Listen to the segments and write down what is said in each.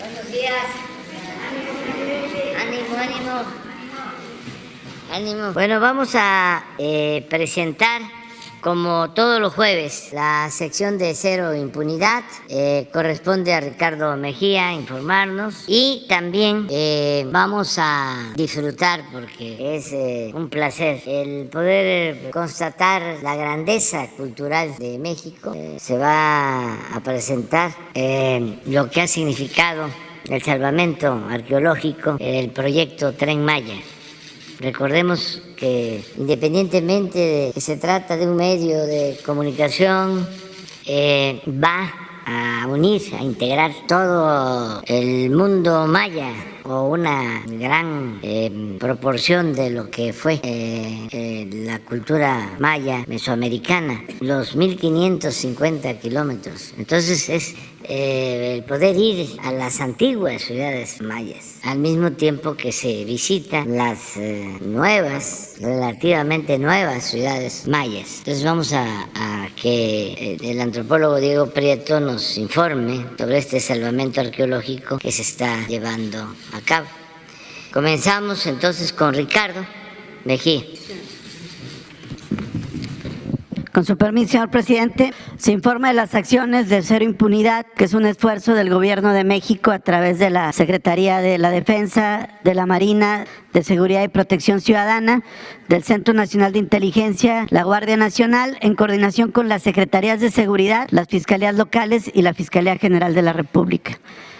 Buenos días. Ánimo, ánimo. Ánimo. Bueno, vamos a presentar, como todos los jueves, la sección de Cero Impunidad. Corresponde a Ricardo Mejía informarnos, y también vamos a disfrutar, porque es un placer el poder constatar la grandeza cultural de México. Se va a presentar lo que ha significado el salvamento arqueológico, el proyecto Tren Maya. Recordemos que, independientemente de que se trata de un medio de comunicación, va a unir, a integrar todo el mundo maya, o una gran proporción de lo que fue la cultura maya mesoamericana, los 1550 kilómetros. Entonces es el poder ir a las antiguas ciudades mayas, al mismo tiempo que se visitan las nuevas, relativamente nuevas ciudades mayas. Entonces vamos a que el antropólogo Diego Prieto nos informe sobre este salvamento arqueológico que se está llevando a cabo. Comenzamos entonces con Ricardo Mejía. Con su permiso, señor presidente, se informa de las acciones de Cero Impunidad, que es un esfuerzo del Gobierno de México a través de la Secretaría de la Defensa, de la Marina, de Seguridad y Protección Ciudadana, del Centro Nacional de Inteligencia, la Guardia Nacional, en coordinación con las Secretarías de Seguridad, las Fiscalías Locales y la Fiscalía General de la República.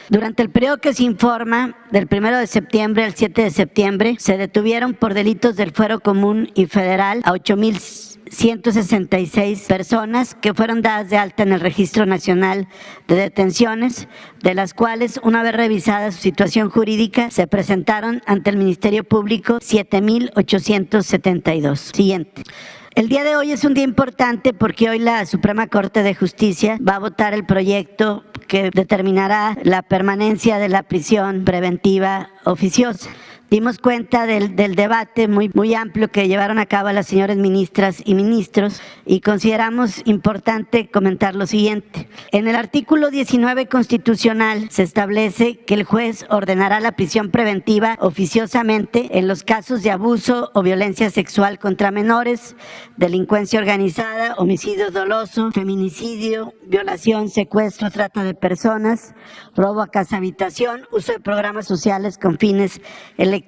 Durante el periodo que se informa, del 1 de septiembre al 7 de septiembre, se detuvieron por delitos del fuero común y federal a 8,166 personas que fueron dadas de alta en el Registro Nacional de Detenciones, de las cuales, una vez revisada su situación jurídica, se presentaron ante el Ministerio Público 7,872. Siguiente. El día de hoy es un día importante porque hoy la Suprema Corte de Justicia va a votar el proyecto que determinará la permanencia de la prisión preventiva oficiosa. Dimos cuenta del debate muy amplio que llevaron a cabo las señoras ministras y ministros, y consideramos importante comentar lo siguiente. En el artículo 19 constitucional se establece que el juez ordenará la prisión preventiva oficiosamente en los casos de abuso o violencia sexual contra menores, delincuencia organizada, homicidio doloso, feminicidio, violación, secuestro, trata de personas, robo a casa habitación, uso de programas sociales con fines electorales,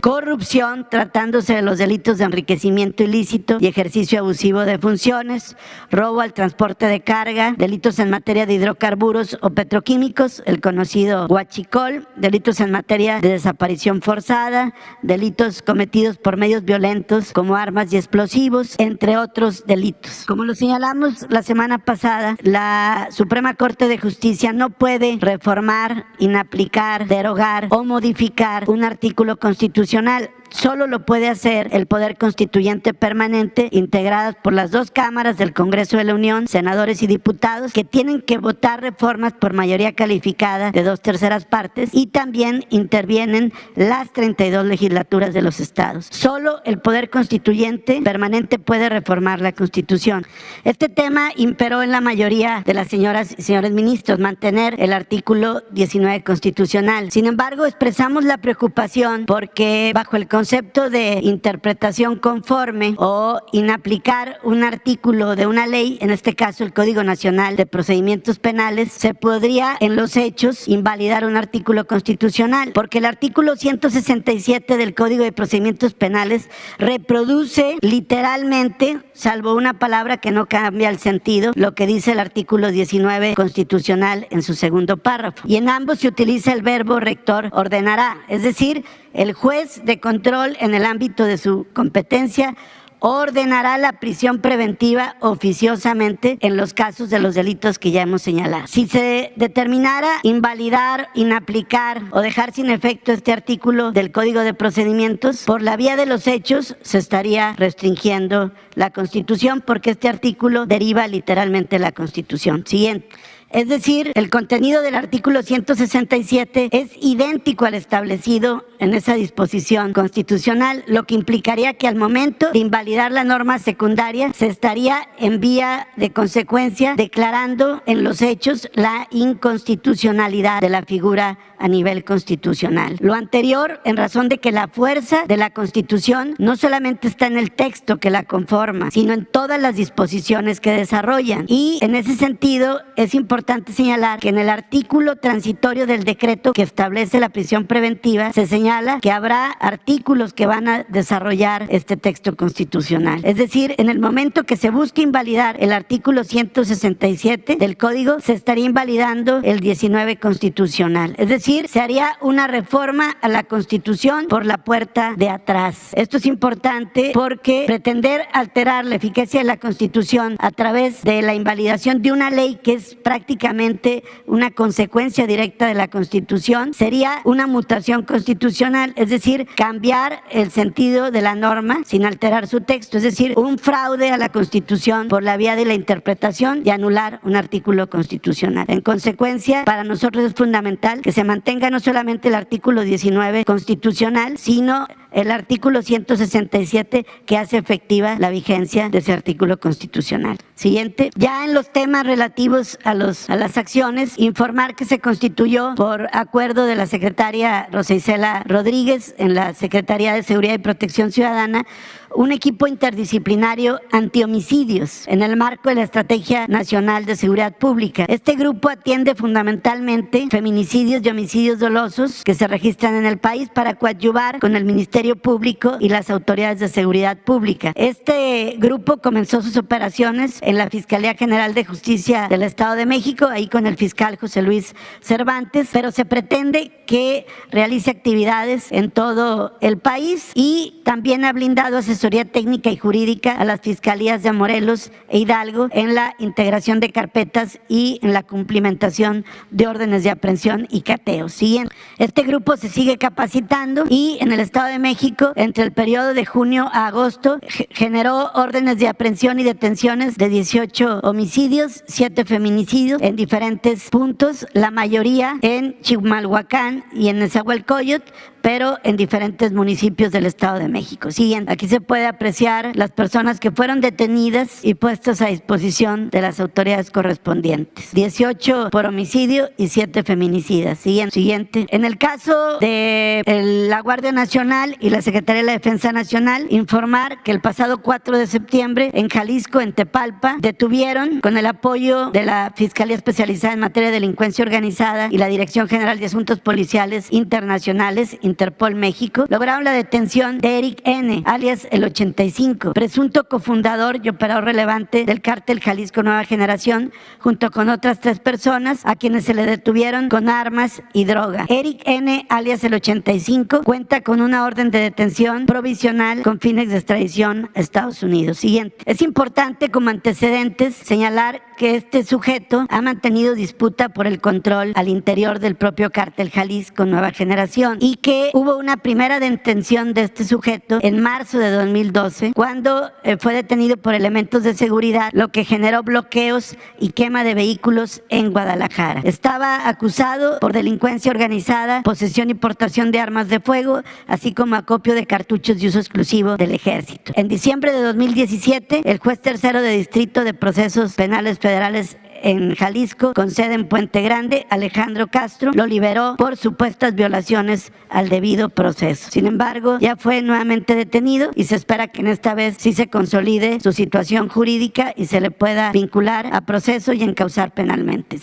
corrupción, tratándose de los delitos de enriquecimiento ilícito y ejercicio abusivo de funciones, robo al transporte de carga, delitos en materia de hidrocarburos o petroquímicos, el conocido huachicol, delitos en materia de desaparición forzada, delitos cometidos por medios violentos como armas y explosivos, entre otros delitos. Como lo señalamos la semana pasada, la Suprema Corte de Justicia no puede reformar, inaplicar, derogar o modificar un artículo constitucional. Solo lo puede hacer el Poder Constituyente Permanente, integradas por las dos cámaras del Congreso de la Unión, senadores y diputados, que tienen que votar reformas por mayoría calificada de 2/3 partes, y también intervienen las 32 legislaturas de los estados. Solo el Poder Constituyente Permanente puede reformar la Constitución. Este tema imperó en la mayoría de las señoras y señores ministros, mantener el artículo 19 constitucional. Sin embargo, expresamos la preocupación porque, bajo el concepto de interpretación conforme o inaplicar un artículo de una ley, en este caso el Código Nacional de Procedimientos Penales, se podría en los hechos invalidar un artículo constitucional, porque el artículo 167 del Código de Procedimientos Penales reproduce literalmente, salvo una palabra que no cambia el sentido, lo que dice el artículo 19 constitucional en su segundo párrafo. Y en ambos se utiliza el verbo rector ordenará, es decir, el juez de control, en el ámbito de su competencia, ordenará la prisión preventiva oficiosamente en los casos de los delitos que ya hemos señalado. Si se determinara invalidar, inaplicar o dejar sin efecto este artículo del Código de Procedimientos, por la vía de los hechos se estaría restringiendo la Constitución, porque este artículo deriva literalmente de la Constitución. Siguiente. Es decir, el contenido del artículo 167 es idéntico al establecido en esa disposición constitucional, lo que implicaría que al momento de invalidar la norma secundaria se estaría en vía de consecuencia declarando en los hechos la inconstitucionalidad de la figura a nivel constitucional. Lo anterior en razón de que la fuerza de la Constitución no solamente está en el texto que la conforma, sino en todas las disposiciones que desarrollan. Y en ese sentido es importante señalar que en el artículo transitorio del decreto que establece la prisión preventiva se señala que habrá artículos que van a desarrollar este texto constitucional. Es decir, en el momento que se busque invalidar el artículo 167 del Código, se estaría invalidando el 19 constitucional. Es decir, se haría una reforma a la Constitución por la puerta de atrás. Esto es importante porque pretender alterar la eficacia de la Constitución a través de la invalidación de una ley que es prácticamente una consecuencia directa de la Constitución sería una mutación constitucional, es decir, cambiar el sentido de la norma sin alterar su texto, es decir, un fraude a la Constitución por la vía de la interpretación y anular un artículo constitucional. En consecuencia, para nosotros es fundamental que se mantenga no solamente el artículo 19 constitucional, sino el artículo 167 que hace efectiva la vigencia de ese artículo constitucional. Siguiente. Ya en los temas relativos a las acciones, informar que se constituyó por acuerdo de la secretaria Rosa Isela Rodríguez en la Secretaría de Seguridad y Protección Ciudadana un equipo interdisciplinario antihomicidios en el marco de la Estrategia Nacional de Seguridad Pública. Este grupo atiende fundamentalmente feminicidios y homicidios dolosos que se registran en el país para coadyuvar con el Ministerio Público y las autoridades de seguridad pública. Este grupo comenzó sus operaciones en la Fiscalía General de Justicia del Estado de México, ahí con el fiscal José Luis Cervantes, pero se pretende que realice actividades en todo el país y también ha blindado asesoría técnica y jurídica a las fiscalías de Morelos e Hidalgo en la integración de carpetas y en la cumplimentación de órdenes de aprehensión y cateos. Este grupo se sigue capacitando y en el Estado de México, entre el periodo de junio a agosto, generó órdenes de aprehensión y detenciones de 18 homicidios, 7 feminicidios en diferentes puntos, la mayoría en Chimalhuacán y en Nezahualcóyotl, pero en diferentes municipios del Estado de México. Aquí se puede apreciar las personas que fueron detenidas y puestas a disposición de las autoridades correspondientes. 18 por homicidio y 7 feminicidas. Siguiente. En el caso de la Guardia Nacional y la Secretaría de la Defensa Nacional, informar que el pasado 4 de septiembre en Jalisco, en Tepalpa, detuvieron con el apoyo de la Fiscalía Especializada en Materia de Delincuencia Organizada y la Dirección General de Asuntos Policiales Internacionales, Interpol México, lograron la detención de Eric N., alias el 85, presunto cofundador y operador relevante del cártel Jalisco Nueva Generación, junto con otras 3 personas a quienes se le detuvieron con armas y droga. Eric N., alias el 85, cuenta con una orden de detención provisional con fines de extradición a Estados Unidos. Es importante como antecedentes señalar que este sujeto ha mantenido disputa por el control al interior del propio cártel Jalisco Nueva Generación y que hubo una primera detención de este sujeto en marzo de 2012 cuando fue detenido por elementos de seguridad, lo que generó bloqueos y quema de vehículos en Guadalajara. Estaba acusado por delincuencia organizada, posesión y portación de armas de fuego, así como acopio de cartuchos de uso exclusivo del ejército. En diciembre de 2017, el juez tercero de Distrito de Procesos Penales Federales en Jalisco, con sede en Puente Grande, Alejandro Castro, lo liberó por supuestas violaciones al debido proceso. Sin embargo, ya fue nuevamente detenido y se espera que en esta vez sí se consolide su situación jurídica y se le pueda vincular a proceso y encausar penalmente.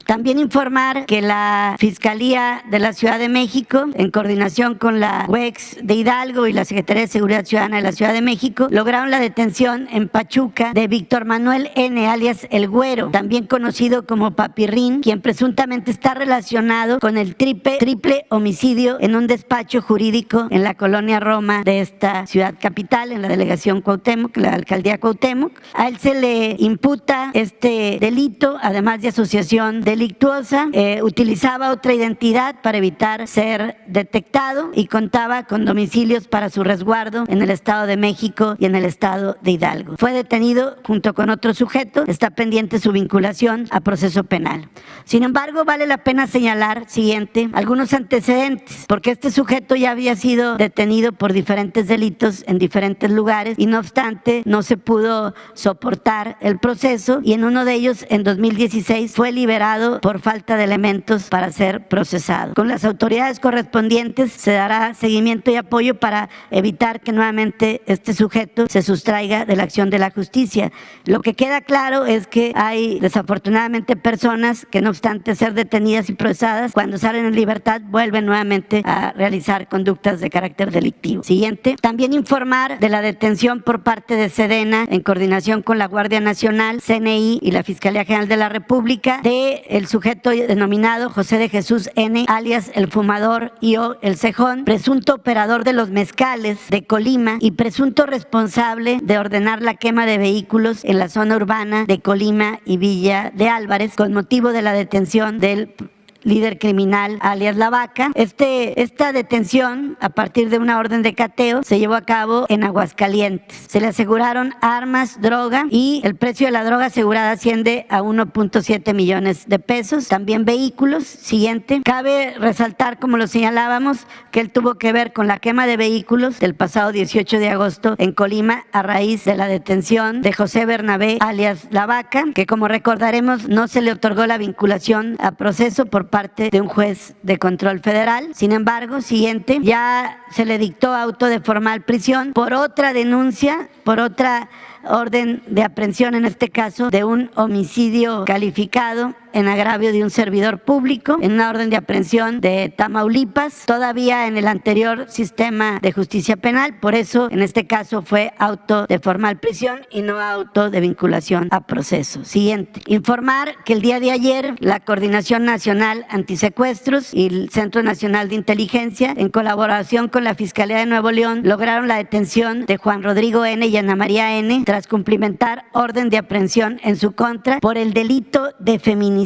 También informar que la Fiscalía de la Ciudad de México, en coordinación con la UEX de Hidalgo y la Secretaría de Seguridad Ciudadana de la Ciudad de México, lograron la detención en Pachuca de Víctor Manuel N., alias El Güero, también conocido como Papirrín, quien presuntamente está relacionado con el triple homicidio en un despacho jurídico en la colonia Roma de esta ciudad capital, en la delegación Cuauhtémoc, la alcaldía Cuauhtémoc. A él se le imputa este delito, además de asociación delictuosa. Utilizaba otra identidad para evitar ser detectado y contaba con domicilios para su resguardo en el Estado de México y en el Estado de Hidalgo. Fue detenido junto con otro sujeto, está pendiente su vinculación vinculación a proceso penal. Sin embargo, vale la pena señalar, siguiente, algunos antecedentes, porque este sujeto ya había sido detenido por diferentes delitos en diferentes lugares y no obstante no se pudo soportar el proceso y en uno de ellos, en 2016, fue liberado por falta de elementos para ser procesado. Con las autoridades correspondientes se dará seguimiento y apoyo para evitar que nuevamente este sujeto se sustraiga de la acción de la justicia. Lo que queda claro es que hay desafortunadamente personas que no obstante ser detenidas y procesadas, cuando salen en libertad vuelven nuevamente a realizar conductas de carácter delictivo. Siguiente. También informar de la detención por parte de Sedena en coordinación con la Guardia Nacional, CNI y la Fiscalía General de la República del sujeto denominado José de Jesús N., alias El Fumador y/o El Cejón, presunto operador de los mezcales de Colima y presunto responsable de ordenar la quema de vehículos en la zona urbana de Colima y Villa de Álvarez con motivo de la detención del líder criminal alias La Vaca. Esta detención, a partir de una orden de cateo, se llevó a cabo en Aguascalientes. Se le aseguraron armas, droga y el precio de la droga asegurada asciende a 1.7 millones de pesos. También vehículos. Siguiente. Cabe resaltar, como lo señalábamos, que él tuvo que ver con la quema de vehículos del pasado 18 de agosto en Colima a raíz de la detención de José Bernabé alias La Vaca, que como recordaremos no se le otorgó la vinculación a proceso por parte de un juez de control federal. Sin embargo, siguiente, ya se le dictó auto de formal prisión por otra denuncia, por otra orden de aprehensión, en este caso de un homicidio calificado en agravio de un servidor público, en una orden de aprehensión de Tamaulipas, todavía en el anterior sistema de justicia penal. Por eso, en este caso, fue auto de formal prisión y no auto de vinculación a proceso. Siguiente. Informar que el día de ayer la Coordinación Nacional Antisecuestros y el Centro Nacional de Inteligencia, en colaboración con la Fiscalía de Nuevo León, lograron la detención de Juan Rodrigo N. y Ana María N. tras cumplimentar orden de aprehensión en su contra por el delito de feminicidio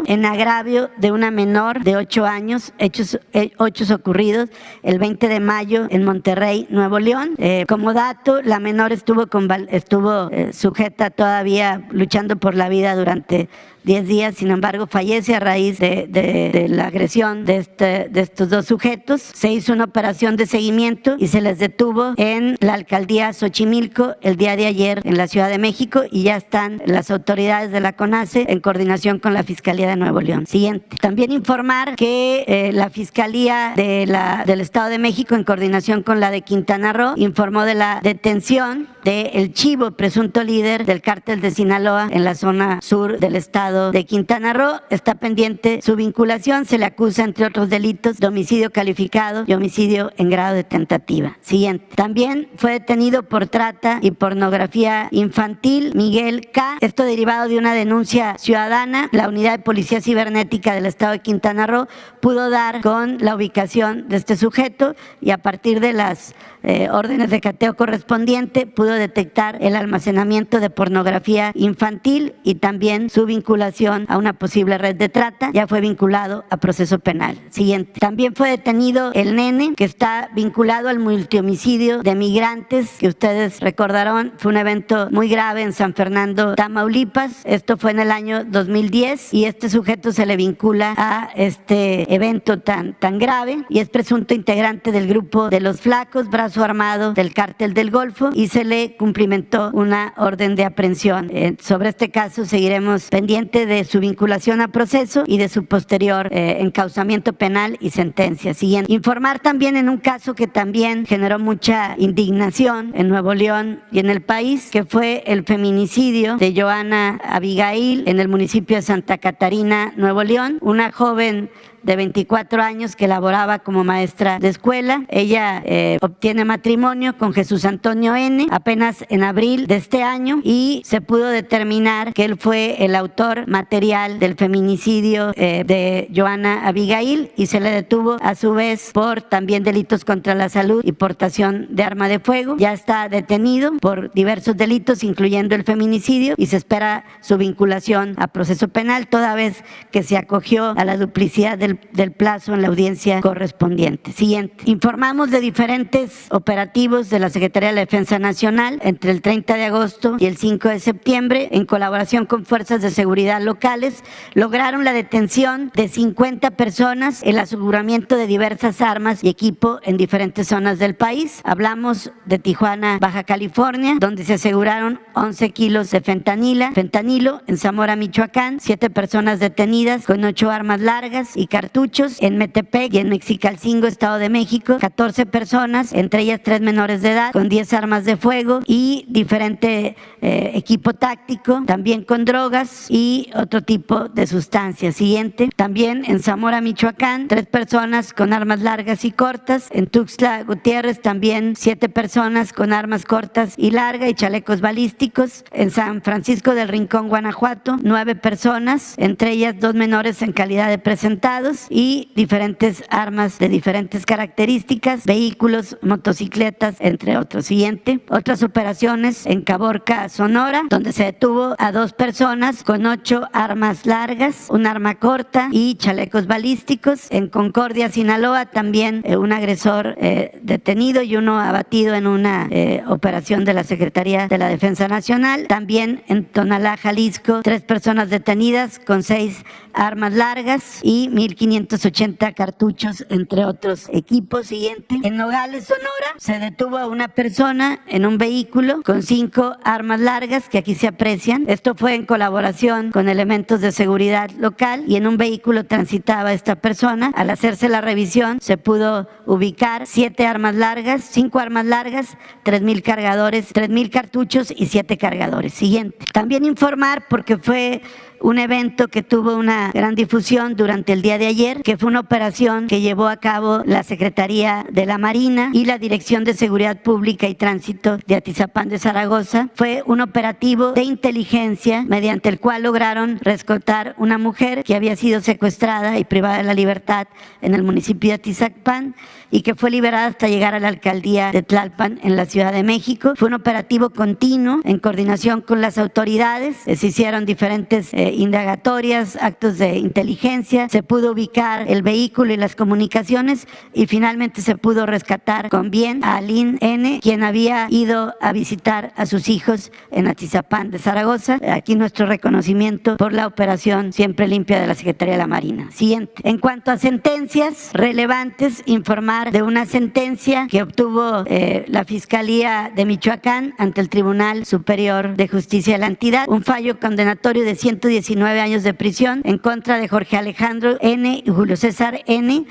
en agravio de una menor de 8 años, hechos ocurridos el 20 de mayo en Monterrey, Nuevo León. Como dato, la menor estuvo sujeta todavía luchando por la vida durante 10 días, sin embargo fallece a raíz de la agresión de estos dos sujetos. Se hizo una operación de seguimiento y se les detuvo en la alcaldía Xochimilco el día de ayer en la Ciudad de México y ya están las autoridades de la CONACE en coordinación con la Fiscalía de Nuevo León. Siguiente. También informar que la Fiscalía del Estado de México en coordinación con la de Quintana Roo informó de la detención de El Chivo, presunto líder del cártel de Sinaloa en la zona sur del estado de Quintana Roo. Está pendiente su vinculación, se le acusa entre otros delitos de homicidio calificado y homicidio en grado de tentativa. Siguiente. También fue detenido por trata y pornografía infantil Miguel K., esto derivado de una denuncia ciudadana. La Unidad de Policía Cibernética del Estado de Quintana Roo pudo dar con la ubicación de este sujeto y a partir de las órdenes de cateo correspondiente pudo detectar el almacenamiento de pornografía infantil y también su vinculación a una posible red de trata. Ya fue vinculado a proceso penal. Siguiente. También fue detenido el nene, que está vinculado al multihomicidio de migrantes, que ustedes recordarán, fue un evento muy grave en San Fernando, Tamaulipas. Esto fue en el año 2010 y este sujeto se le vincula a este evento tan grave y es presunto integrante del grupo de los Flacos, brazo armado del Cártel del Golfo, y se le cumplimentó una orden de aprehensión. Sobre este caso seguiremos pendiente de su vinculación a proceso y de su posterior encauzamiento penal y sentencia. Siguiente. Informar también en un caso que también generó mucha indignación en Nuevo León y en el país, que fue el feminicidio de Joana Abigail en el municipio de Santa Catarina, Nuevo León, una joven de 24 años que laboraba como maestra de escuela. Ella obtiene matrimonio con Jesús Antonio N. apenas en abril de este año y se pudo determinar que él fue el autor material del feminicidio de Joana Abigail y se le detuvo a su vez por también delitos contra la salud y portación de arma de fuego. Ya está detenido por diversos delitos, incluyendo el feminicidio, y se espera su vinculación a proceso penal, toda vez que se acogió a la duplicidad de del plazo en la audiencia correspondiente. Siguiente. Informamos de diferentes operativos de la Secretaría de la Defensa Nacional entre el 30 de agosto y el 5 de septiembre, en colaboración con fuerzas de seguridad locales, lograron la detención de 50 personas, el aseguramiento de diversas armas y equipo en diferentes zonas del país. Hablamos de Tijuana, Baja California, donde se aseguraron 11 kilos de fentanilo. En Zamora, Michoacán, 7 personas detenidas con 8 armas largas y cartuchos. En Metepec y en Mexicalcingo, Estado de México, 14 personas, entre ellas 3 menores de edad, con 10 armas de fuego y diferente equipo táctico, también con drogas y otro tipo de sustancias. Siguiente. También en Zamora, Michoacán, 3 personas con armas largas y cortas. En Tuxtla Gutiérrez también 7 personas con armas cortas y largas y chalecos balísticos. En San Francisco del Rincón, Guanajuato, 9 personas, entre ellas 2 menores en calidad de presentados y diferentes armas de diferentes características, vehículos, motocicletas, entre otros. Siguiente. Otras operaciones en Caborca, Sonora, donde se detuvo a 2 personas con 8 armas largas, un arma corta y chalecos balísticos. En Concordia, Sinaloa, también un agresor detenido y uno abatido en una operación de la Secretaría de la Defensa Nacional. También en Tonalá, Jalisco, 3 personas detenidas con 6 armas largas y 1,580 cartuchos, entre otros equipos. Siguiente. En Nogales, Sonora, se detuvo a una persona en un vehículo con 5 armas largas, que aquí se aprecian. Esto fue en colaboración con elementos de seguridad local, y en un vehículo transitaba esta persona. Al hacerse la revisión, se pudo ubicar 7 armas largas, 5 armas largas, 3,000 cargadores, 3,000 cartuchos y 7 cargadores. Siguiente. También informar, porque fue un evento que tuvo una gran difusión durante el día de ayer, que fue una operación que llevó a cabo la Secretaría de la Marina y la Dirección de Seguridad Pública y Tránsito de Atizapán de Zaragoza. Fue un operativo de inteligencia mediante el cual lograron rescatar una mujer que había sido secuestrada y privada de la libertad en el municipio de Atizapán y que fue liberada hasta llegar a la alcaldía de Tlalpan en la Ciudad de México. Fue un operativo continuo en coordinación con las autoridades. Se hicieron diferentes indagatorias, actos de inteligencia, se pudo ubicar el vehículo y las comunicaciones y finalmente se pudo rescatar con bien a Aline N., quien había ido a visitar a sus hijos en Atizapán de Zaragoza. Aquí nuestro reconocimiento por la operación Siempre Limpia de la Secretaría de la Marina. Siguiente. En cuanto a sentencias relevantes, informar de una sentencia que obtuvo la Fiscalía de Michoacán ante el Tribunal Superior de Justicia de la entidad, un fallo condenatorio de 119 años de prisión en contra de Jorge Alejandro N. y Julio César N.,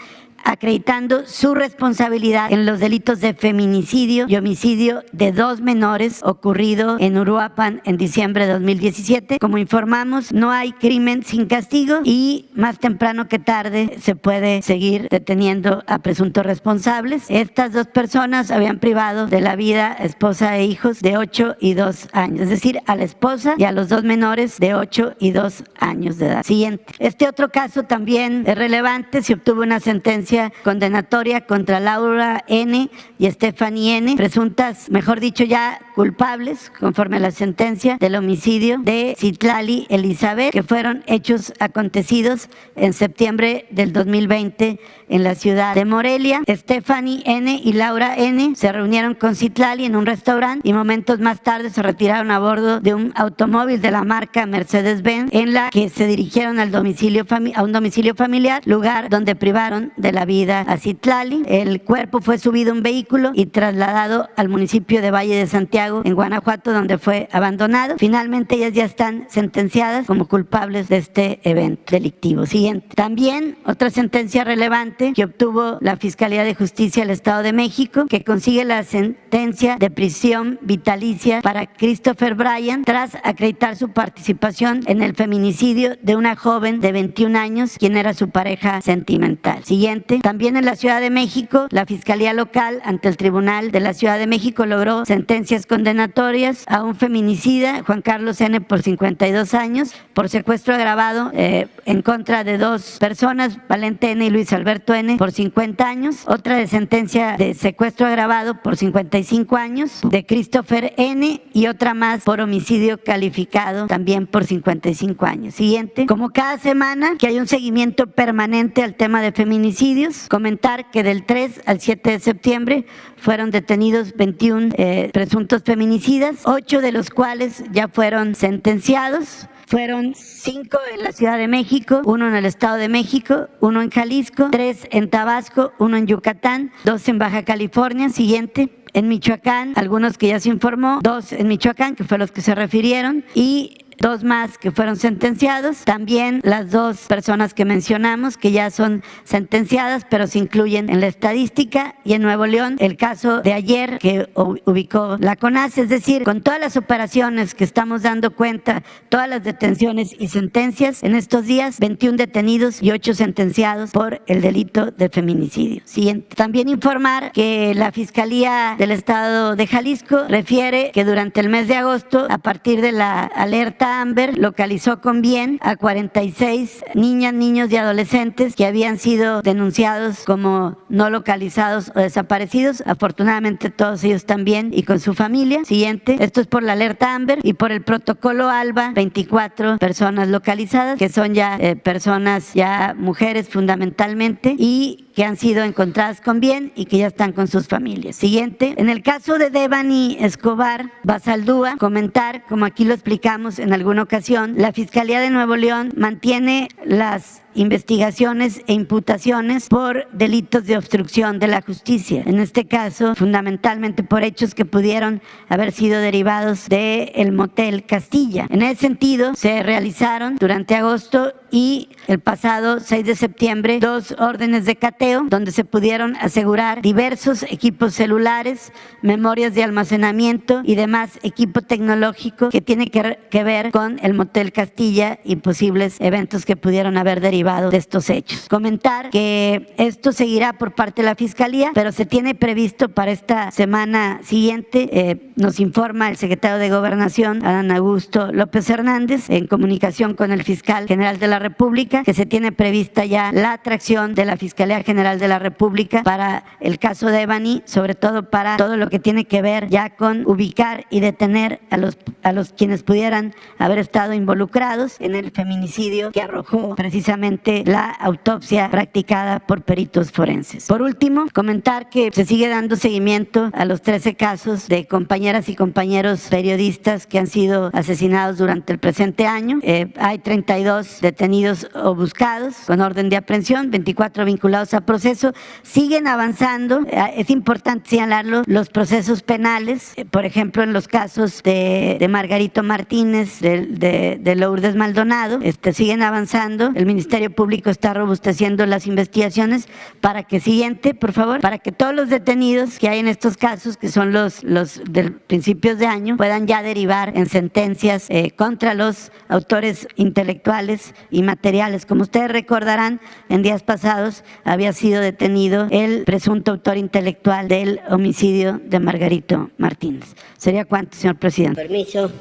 acreditando su responsabilidad en los delitos de feminicidio y homicidio de 2 menores ocurrido en Uruapan en diciembre de 2017. Como informamos, no hay crimen sin castigo y más temprano que tarde se puede seguir deteniendo a presuntos responsables. Estas 2 personas habían privado de la vida a esposa e hijos de 8 y 2 años, es decir, a la esposa y a los 2 menores de 8 y 2 años de edad. Siguiente. Este otro caso también es relevante. Se obtuvo una sentencia condenatoria contra Laura N. y Stephanie N., presuntas, mejor dicho, ya culpables, conforme a la sentencia del homicidio de Citlali Elizabeth, que fueron hechos acontecidos en septiembre del 2020 en la ciudad de Morelia. Stephanie N. y Laura N. se reunieron con Citlali en un restaurante y momentos más tarde se retiraron a bordo de un automóvil de la marca Mercedes-Benz, en la que se dirigieron al domicilio a un domicilio familiar, lugar donde privaron de la vida a Citlali. El cuerpo fue subido a un vehículo y trasladado al municipio de Valle de Santiago, en Guanajuato, donde fue abandonado. Finalmente ellas ya están sentenciadas como culpables de este evento delictivo. Siguiente. También otra sentencia relevante que obtuvo la Fiscalía de Justicia del Estado de México, que consigue la sentencia de prisión vitalicia para Christopher Bryan tras acreditar su participación en el feminicidio de una joven de 21 años, quien era su pareja sentimental. Siguiente. También en la Ciudad de México, la Fiscalía Local ante el Tribunal de la Ciudad de México logró sentencias condenatorias condenatorias a un feminicida, Juan Carlos N., por 52 años, por secuestro agravado en contra de dos personas, Valente N. y Luis Alberto N., por 50 años. Otra de sentencia de secuestro agravado por 55 años, de Christopher N., y otra más por homicidio calificado, también por 55 años. Siguiente. Como cada semana que hay un seguimiento permanente al tema de feminicidios, comentar que del 3 al 7 de septiembre fueron detenidos 21 presuntos feminicidas, 8 de los cuales ya fueron sentenciados. Fueron 5 en la Ciudad de México, 1 en el Estado de México, 1 en Jalisco, 3 en Tabasco, 1 en Yucatán, 2 en Baja California. Siguiente. En Michoacán, algunos que ya se informó, 2 en Michoacán, que fue los que se refirieron, y 2 más que fueron sentenciados. También las 2 personas que mencionamos que ya son sentenciadas, pero se incluyen en la estadística. Y en Nuevo León, el caso de ayer que ubicó la CONACYT, es decir, con todas las operaciones que estamos dando cuenta, todas las detenciones y sentencias, en estos días 21 detenidos y 8 sentenciados por el delito de feminicidio. Siguiente. También informar que la Fiscalía del Estado de Jalisco refiere que durante el mes de agosto, a partir de la alerta Amber, localizó con bien a 46 niñas, niños y adolescentes que habían sido denunciados como no localizados o desaparecidos. Afortunadamente todos ellos están bien y con su familia. Siguiente. Esto es por la alerta Amber. Y por el protocolo ALBA, 24 personas localizadas, que son ya personas, ya mujeres fundamentalmente, y que han sido encontradas con bien y que ya están con sus familias. Siguiente. En el caso de Devani Escobar Basaldúa, comentar, como aquí lo explicamos en alguna ocasión, la Fiscalía de Nuevo León mantiene las investigaciones e imputaciones por delitos de obstrucción de la justicia. En este caso, fundamentalmente por hechos que pudieron haber sido derivados del motel Castilla. En ese sentido, se realizaron durante agosto y el pasado 6 de septiembre 2 órdenes de cateo donde se pudieron asegurar diversos equipos celulares, memorias de almacenamiento y demás equipo tecnológico que tiene que ver con el motel Castilla y posibles eventos que pudieron haber derivado de estos hechos. Comentar que esto seguirá por parte de la Fiscalía, pero se tiene previsto para esta semana siguiente, nos informa el secretario de Gobernación, Adán Augusto López Hernández, en comunicación con el fiscal general de la República, que se tiene prevista ya la atracción de la Fiscalía General de la República para el caso de Devani, sobre todo para todo lo que tiene que ver ya con ubicar y detener a los quienes pudieran haber estado involucrados en el feminicidio que arrojó precisamente la autopsia practicada por peritos forenses. Por último, comentar que se sigue dando seguimiento a los 13 casos de compañeras y compañeros periodistas que han sido asesinados durante el presente año. Hay 32 detenidos o buscados con orden de aprehensión, 24 vinculados a proceso. Siguen avanzando, es importante señalarlo, los procesos penales, por ejemplo, en los casos de Margarito Martínez, de Lourdes Maldonado, siguen avanzando. El Ministerio Público está robusteciendo las investigaciones para que, siguiente, por favor, para que todos los detenidos que hay en estos casos, que son los de principios de año, puedan ya derivar en sentencias contra los autores intelectuales y materiales. Como ustedes recordarán, en días pasados había sido detenido el presunto autor intelectual del homicidio de Margarito Martínez. ¿Sería cuánto, señor presidente? Permiso.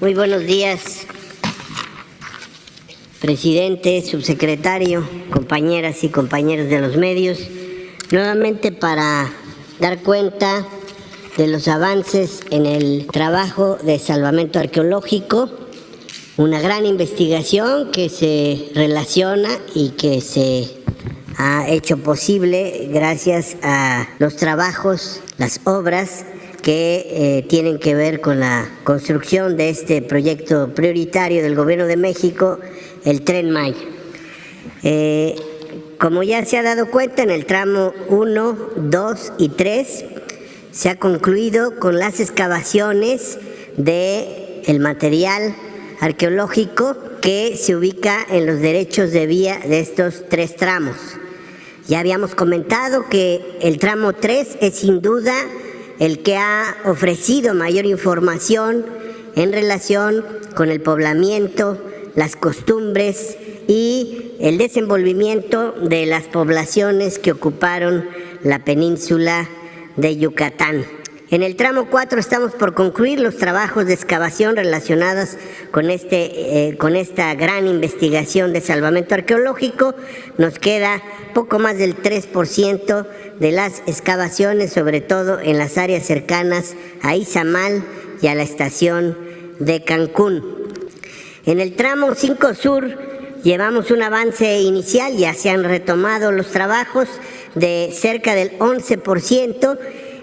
Muy buenos días, presidente, subsecretario, compañeras y compañeros de los medios. Nuevamente para dar cuenta de los avances en el trabajo de salvamento arqueológico, una gran investigación que se relaciona y que se ha hecho posible gracias a los trabajos, las obras que tienen que ver con la construcción de este proyecto prioritario del Gobierno de México, el Tren Maya. Como ya se ha dado cuenta, en el tramo 1, 2 y 3 se ha concluido con las excavaciones del material arqueológico que se ubica en los derechos de vía de estos 3 tramos. Ya habíamos comentado que el tramo 3 es sin duda el que ha ofrecido mayor información en relación con el poblamiento, las costumbres y el desenvolvimiento de las poblaciones que ocuparon la península de Yucatán. En el tramo 4 estamos por concluir los trabajos de excavación relacionados con esta gran investigación de salvamento arqueológico. Nos queda poco más del 3% de las excavaciones, sobre todo en las áreas cercanas a Izamal y a la estación de Cancún. En el tramo 5 Sur llevamos un avance inicial, ya se han retomado los trabajos de cerca del 11%.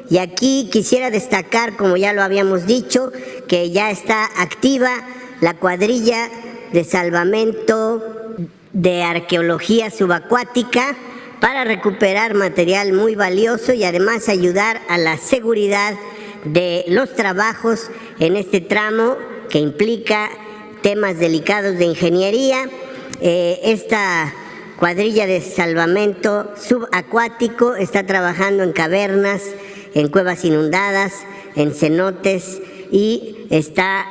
Y aquí quisiera destacar, como ya lo habíamos dicho, que ya está activa la cuadrilla de salvamento de arqueología subacuática para recuperar material muy valioso y además ayudar a la seguridad de los trabajos en este tramo que implica temas delicados de ingeniería. Esta cuadrilla de salvamento subacuático está trabajando en cavernas, en cuevas inundadas, en cenotes, y está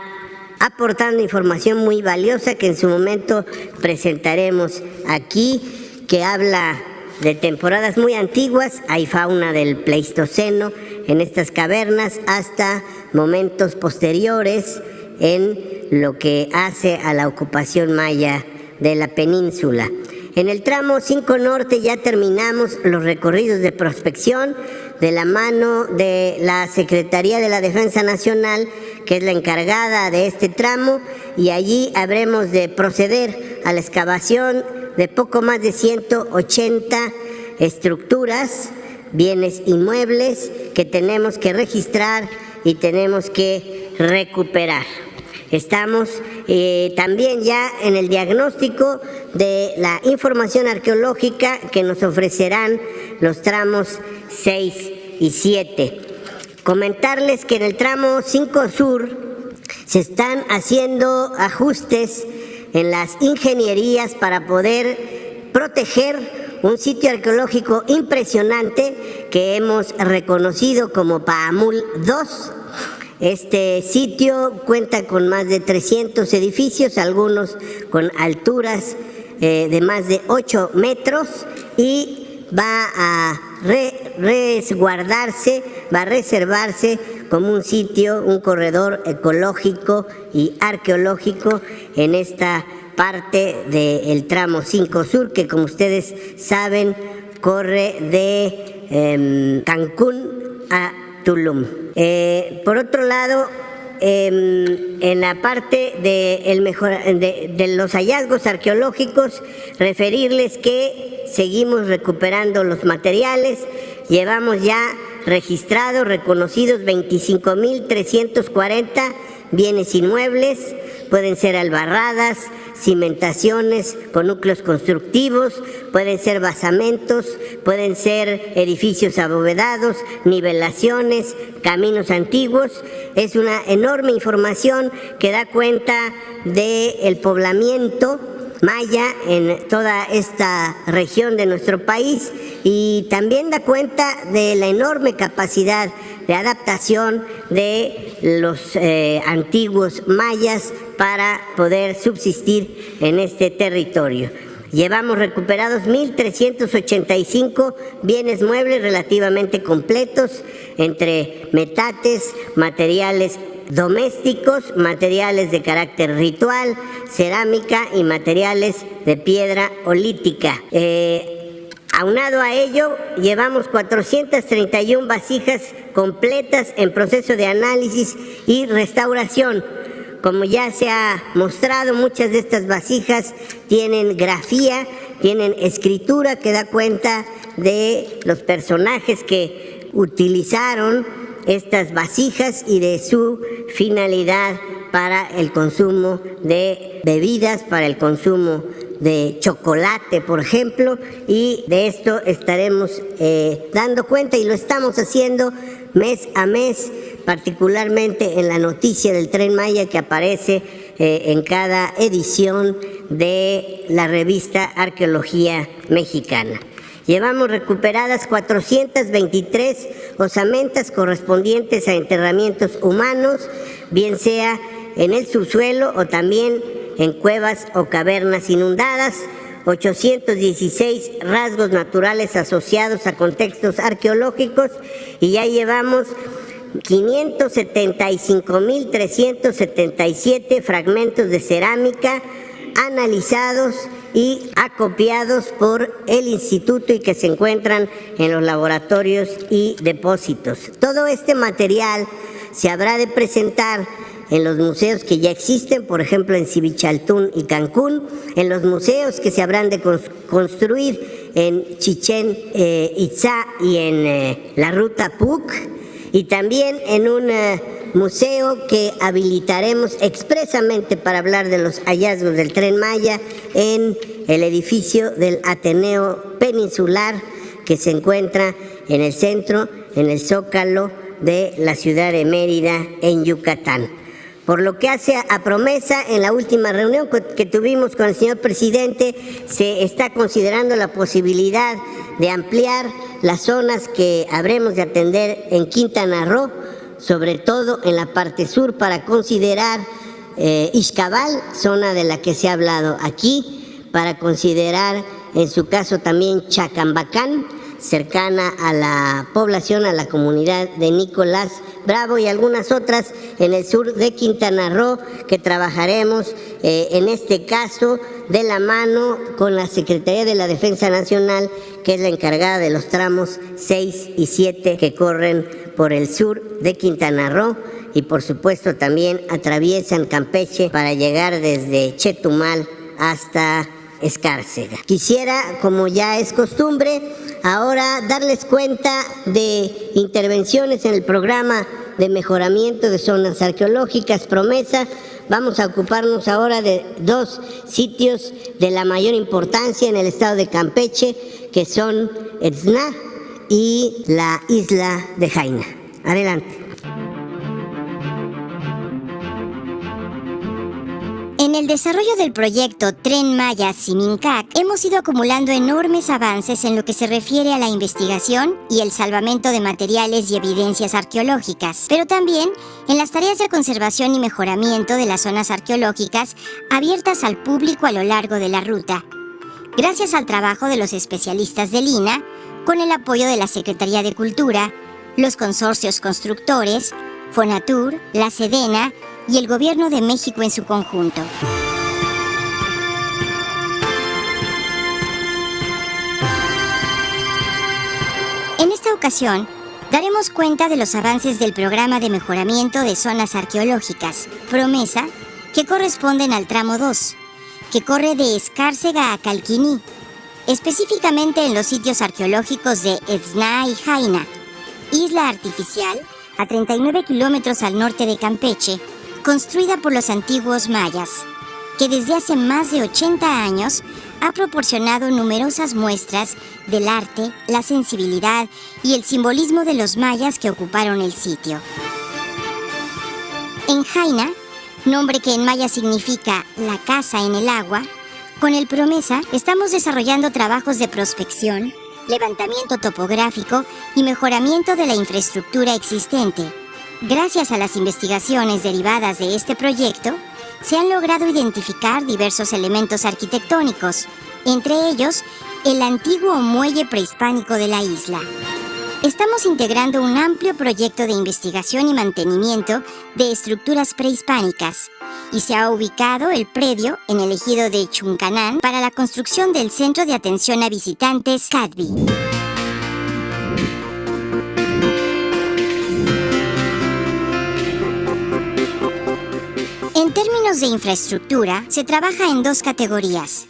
aportando información muy valiosa que en su momento presentaremos aquí, que habla de temporadas muy antiguas. Hay fauna del Pleistoceno en estas cavernas hasta momentos posteriores en lo que hace a la ocupación maya de la península. En el tramo 5 Norte ya terminamos los recorridos de prospección de la mano de la Secretaría de la Defensa Nacional, que es la encargada de este tramo, y allí habremos de proceder a la excavación de poco más de 180 estructuras, bienes inmuebles que tenemos que registrar y tenemos que recuperar. Estamos también ya en el diagnóstico de la información arqueológica que nos ofrecerán los tramos 6 y 7. Comentarles que en el tramo 5 Sur se están haciendo ajustes en las ingenierías para poder proteger un sitio arqueológico impresionante que hemos reconocido como Paamul II. Este sitio cuenta con más de 300 edificios, algunos con alturas de más de 8 metros, y va a resguardarse, va a reservarse como un sitio, un corredor ecológico y arqueológico en esta parte del tramo 5 Sur, que como ustedes saben corre de Cancún a Tulum. Por otro lado, en la parte de los hallazgos arqueológicos, referirles que seguimos recuperando los materiales. Llevamos ya registrados, reconocidos 25.340 bienes inmuebles. Pueden ser albarradas, cimentaciones con núcleos constructivos, pueden ser basamentos, pueden ser edificios abovedados, nivelaciones, caminos antiguos. Es una enorme información que da cuenta del poblamiento maya en toda esta región de nuestro país, y también da cuenta de la enorme capacidad de adaptación de los antiguos mayas para poder subsistir en este territorio. Llevamos recuperados 1.385 bienes muebles relativamente completos, entre metates, materiales domésticos, materiales de carácter ritual, cerámica y materiales de piedra olítica. Aunado a ello, llevamos 431 vasijas completas en proceso de análisis y restauración. Como ya se ha mostrado, muchas de estas vasijas tienen grafía, tienen escritura que da cuenta de los personajes que utilizaron estas vasijas y de su finalidad para el consumo de bebidas, para el consumo de chocolate, por ejemplo, y de esto estaremos dando cuenta, y lo estamos haciendo mes a mes, particularmente en la noticia del Tren Maya que aparece en cada edición de la revista Arqueología Mexicana. Llevamos recuperadas 423 osamentas correspondientes a enterramientos humanos, bien sea en el subsuelo o también en cuevas o cavernas inundadas, 816 rasgos naturales asociados a contextos arqueológicos, y ya llevamos 575.377 fragmentos de cerámica analizados y acopiados por el instituto y que se encuentran en los laboratorios y depósitos. Todo este material se habrá de presentar en los museos que ya existen, por ejemplo en Civichaltún y Cancún, en los museos que se habrán de construir en Chichén Itzá y en la Ruta Puc, y también en un museo que habilitaremos expresamente para hablar de los hallazgos del Tren Maya en el edificio del Ateneo Peninsular, que se encuentra en el centro, en el Zócalo de la ciudad de Mérida, en Yucatán. Por lo que hace a promesa, en la última reunión que tuvimos con el señor presidente, se está considerando la posibilidad de ampliar las zonas que habremos de atender en Quintana Roo, sobre todo en la parte sur, para considerar Ixcabal, zona de la que se ha hablado aquí, para considerar en su caso también Chacambacán, cercana a la población, a la comunidad de Nicolás Bravo, y algunas otras en el sur de Quintana Roo que trabajaremos en este caso de la mano con la Secretaría de la Defensa Nacional, que es la encargada de los tramos 6 y 7 que corren por el sur de Quintana Roo y por supuesto también atraviesan Campeche para llegar desde Chetumal hasta Escárcega. Quisiera, como ya es costumbre, ahora darles cuenta de intervenciones en el programa de mejoramiento de zonas arqueológicas Promesa. Vamos a ocuparnos ahora de dos sitios de la mayor importancia en el estado de Campeche, que son Etzna y la isla de Jaina. Adelante. En el desarrollo del proyecto Tren Maya Simincac hemos ido acumulando enormes avances en lo que se refiere a la investigación y el salvamento de materiales y evidencias arqueológicas, pero también en las tareas de conservación y mejoramiento de las zonas arqueológicas abiertas al público a lo largo de la ruta. Gracias al trabajo de los especialistas del INAH, con el apoyo de la Secretaría de Cultura, los consorcios constructores, Fonatur, la Sedena y el Gobierno de México en su conjunto. En esta ocasión, daremos cuenta de los avances del programa de mejoramiento de zonas arqueológicas, Promesa, que corresponden al tramo 2, que corre de Escárcega a Calquiní, específicamente en los sitios arqueológicos de Etzna y Jaina, isla artificial a 39 kilómetros al norte de Campeche, construida por los antiguos mayas, que desde hace más de 80 años ha proporcionado numerosas muestras del arte, la sensibilidad y el simbolismo de los mayas que ocuparon el sitio. En Jaina, nombre que en maya significa la casa en el agua, con el Promesa estamos desarrollando trabajos de prospección, levantamiento topográfico y mejoramiento de la infraestructura existente. Gracias a las investigaciones derivadas de este proyecto, se han logrado identificar diversos elementos arquitectónicos, entre ellos el antiguo muelle prehispánico de la isla. Estamos integrando un amplio proyecto de investigación y mantenimiento de estructuras prehispánicas, y se ha ubicado el predio en el ejido de Chuncanán para la construcción del Centro de Atención a Visitantes CADVI. En términos de infraestructura, se trabaja en dos categorías: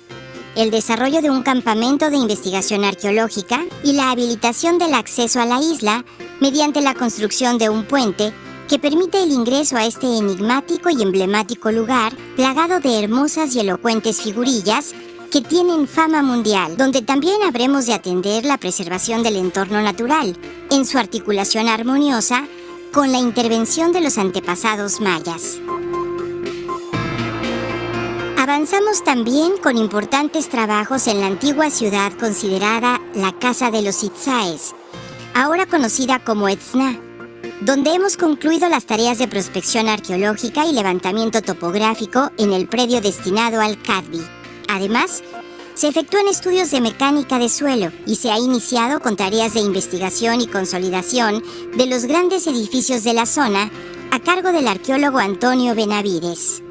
el desarrollo de un campamento de investigación arqueológica y la habilitación del acceso a la isla mediante la construcción de un puente que permite el ingreso a este enigmático y emblemático lugar plagado de hermosas y elocuentes figurillas que tienen fama mundial, donde también habremos de atender la preservación del entorno natural, en su articulación armoniosa con la intervención de los antepasados mayas. Avanzamos también con importantes trabajos en la antigua ciudad considerada la Casa de los Itzáes, ahora conocida como Etzna, donde hemos concluido las tareas de prospección arqueológica y levantamiento topográfico en el predio destinado al CADVI. Además, Se efectúan estudios de mecánica de suelo y se ha iniciado con tareas de investigación y consolidación de los grandes edificios de la zona a cargo del arqueólogo Antonio Benavides.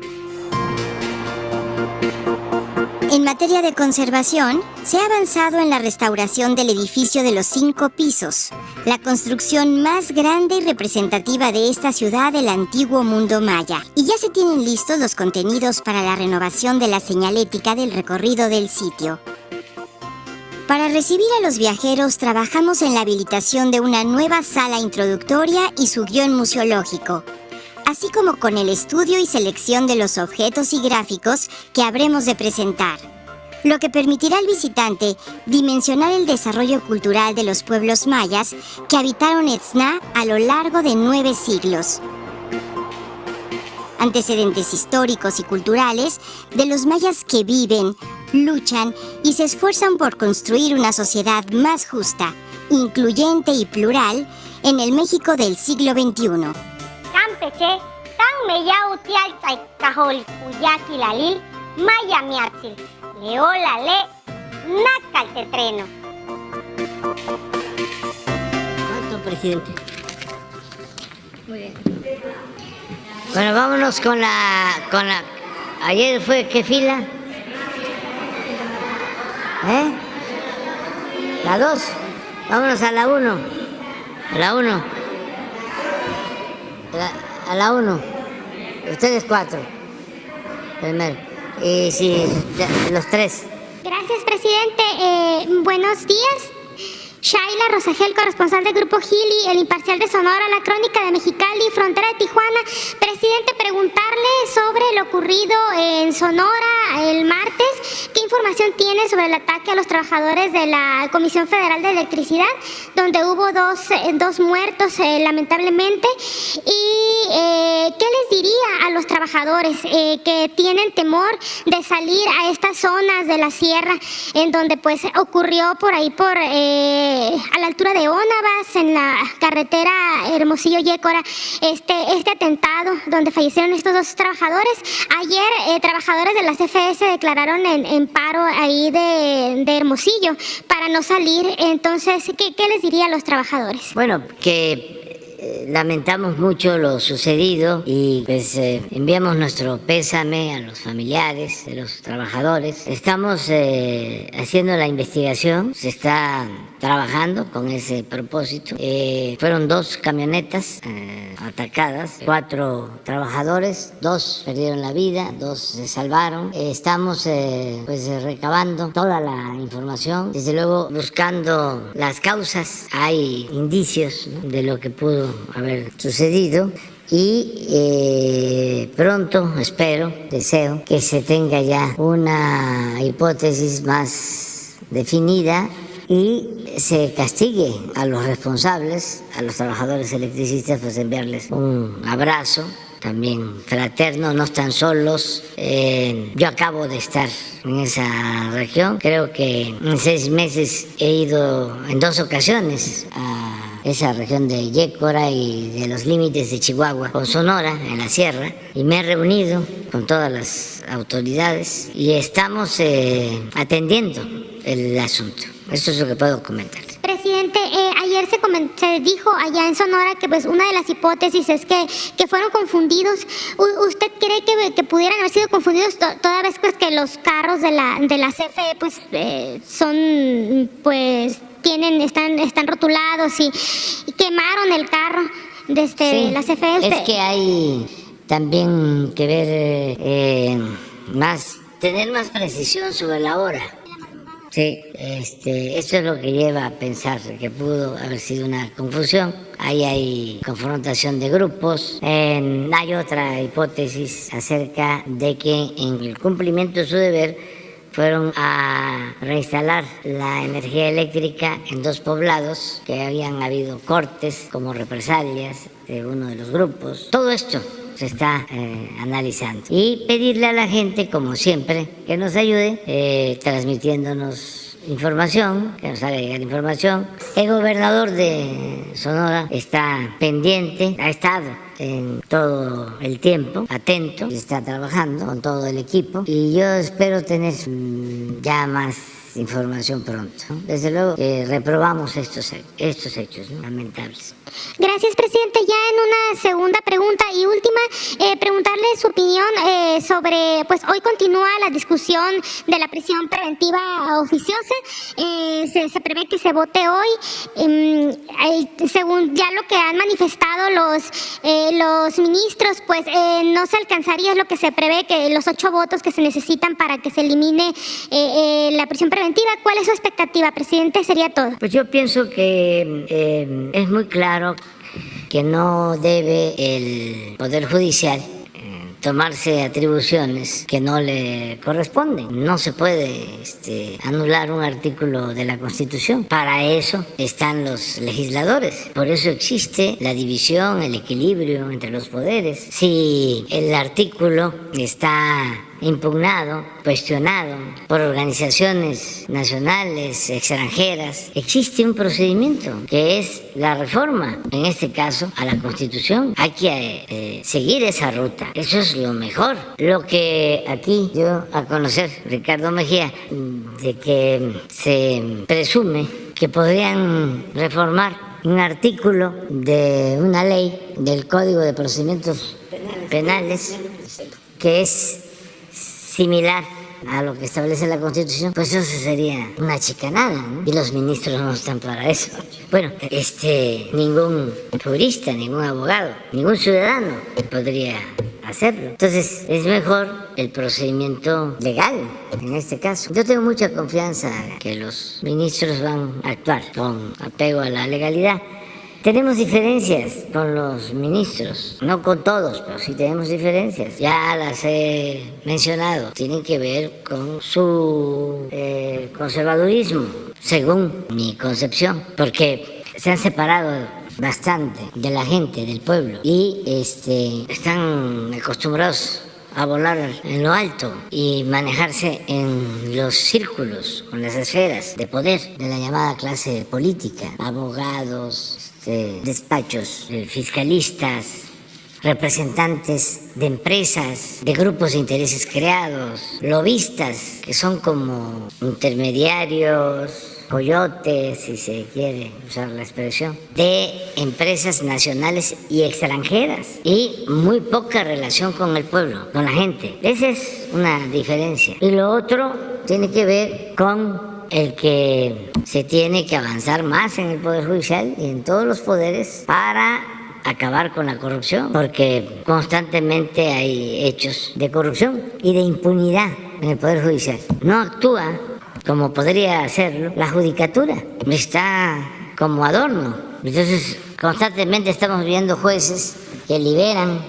En materia de conservación, se ha avanzado en la restauración del edificio de los 5 pisos, la construcción más grande y representativa de esta ciudad del antiguo mundo maya. Y ya se tienen listos los contenidos para la renovación de la señalética del recorrido del sitio. Para recibir a los viajeros, trabajamos en la habilitación de una nueva sala introductoria y su guión museológico, así como con el estudio y selección de los objetos y gráficos que habremos de presentar, lo que permitirá al visitante dimensionar el desarrollo cultural de los pueblos mayas que habitaron Etzna a lo largo de 9 siglos. Antecedentes históricos y culturales de los mayas que viven, luchan y se esfuerzan por construir una sociedad más justa, incluyente y plural en el México del siglo XXI. Campeche, tan meyau tialtzay cajol kuyaki lalil, maya miatzil, leola le, nacal tetreno. ¿Cuánto, presidente? Muy bien. Bueno, vámonos con la... Ayer fue, ¿qué fila? La 2. Vámonos a la 1. A la 1. A la 1. Ustedes 4. Primero. Y sí, los 3. Gracias, presidente. Buenos días. Shaila Rosagel, corresponsal del Grupo Gili, El Imparcial de Sonora, La Crónica de Mexicali, Frontera de Tijuana. Presidente, preguntarle sobre lo ocurrido en Sonora el martes. ¿Qué información tiene sobre el ataque a los trabajadores de la Comisión Federal de Electricidad, donde hubo dos muertos, lamentablemente? ¿Y qué les diría a los trabajadores que tienen temor de salir a estas zonas de la sierra, en donde pues ocurrió por ahí, a la altura de Ónavas, en la carretera Hermosillo-Yécora, este atentado donde fallecieron estos 2 trabajadores? Ayer trabajadores de la CFS declararon en paro ahí de Hermosillo para no salir. Entonces, ¿qué les diría a los trabajadores? Bueno, que lamentamos mucho lo sucedido y pues enviamos nuestro pésame a los familiares de los trabajadores. Estamos haciendo la investigación, se está trabajando con ese propósito. Fueron 2 camionetas atacadas, 4 trabajadores, 2 perdieron la vida, 2 se salvaron. Estamos pues recabando toda la información, desde luego buscando las causas. Hay indicios, ¿no?, de lo que pudo haber sucedido y pronto, deseo que se tenga ya una hipótesis más definida y se castigue a los responsables, a los trabajadores electricistas, pues enviarles un abrazo también fraterno. No están solos. Yo acabo de estar en esa región, creo que en 6 meses he ido en 2 ocasiones a esa región de Yécora y de los límites de Chihuahua con Sonora, en la sierra, y me he reunido con todas las autoridades y estamos atendiendo el asunto. Eso es lo que puedo comentar. Presidente, ayer se dijo allá en Sonora que pues una de las hipótesis es que fueron confundidos. ¿Usted cree que pudieran haber sido confundidos toda vez pues que los carros de la CFE pues son pues están rotulados y quemaron el carro desde la CFE? Es que hay también que ver tener más precisión sobre la hora. Sí, esto es lo que lleva a pensar que pudo haber sido una confusión. Ahí hay confrontación de grupos. Hay otra hipótesis acerca de que en el cumplimiento de su deber fueron a reinstalar la energía eléctrica en 2 poblados, que habían habido cortes como represalias de uno de los grupos. Todo esto se está analizando y pedirle a la gente, como siempre, que nos ayude transmitiéndonos información, que nos haga llegar información. El gobernador de Sonora está pendiente, ha estado en todo el tiempo, atento, y está trabajando con todo el equipo. Y yo espero tener ya más información pronto. Desde luego reprobamos estos hechos, ¿no?, lamentables. Gracias, presidente. Ya en una segunda pregunta y última, preguntarle su opinión sobre, pues hoy continúa la discusión de la prisión preventiva oficiosa. Se prevé que se vote hoy. Según ya lo que han manifestado los ministros, pues no se alcanzaría, es lo que se prevé, que los 8 votos que se necesitan para que se elimine la prisión preventiva. ¿Cuál es su expectativa, presidente? Sería todo. Pues yo pienso que es muy claro que no debe el Poder Judicial tomarse atribuciones que no le corresponden. No se puede anular un artículo de la Constitución. Para eso están los legisladores. Por eso existe la división, el equilibrio entre los poderes. Si el artículo está impugnado, cuestionado por organizaciones nacionales, extranjeras, existe un procedimiento que es la reforma, en este caso a la Constitución. Hay que seguir esa ruta, eso es lo mejor. Lo que aquí dio a conocer Ricardo Mejía, de que se presume que podrían reformar un artículo de una ley del Código de Procedimientos Penales que es similar a lo que establece la Constitución, pues eso sería una chicanada, ¿no? Y los ministros no están para eso. Bueno, ningún jurista, ningún abogado, ningún ciudadano podría hacerlo. Entonces, es mejor el procedimiento legal, en este caso. Yo tengo mucha confianza que los ministros van a actuar con apego a la legalidad. Tenemos diferencias con los ministros, no con todos, pero sí tenemos diferencias. Ya las he mencionado, tienen que ver con su conservadurismo, según mi concepción, porque se han separado bastante de la gente, del pueblo, y están acostumbrados a volar en lo alto y manejarse en los círculos, con las esferas de poder de la llamada clase política, abogados, despachos, fiscalistas, representantes de empresas, de grupos de intereses creados, lobistas, que son como intermediarios, coyotes, si se quiere usar la expresión, de empresas nacionales y extranjeras, y muy poca relación con el pueblo, con la gente. Esa es una diferencia. Y lo otro tiene que ver con el que se tiene que avanzar más en el Poder Judicial y en todos los poderes para acabar con la corrupción, porque constantemente hay hechos de corrupción y de impunidad en el Poder Judicial. No actúa como podría hacerlo la judicatura, está como adorno. Entonces, constantemente estamos viendo jueces que liberan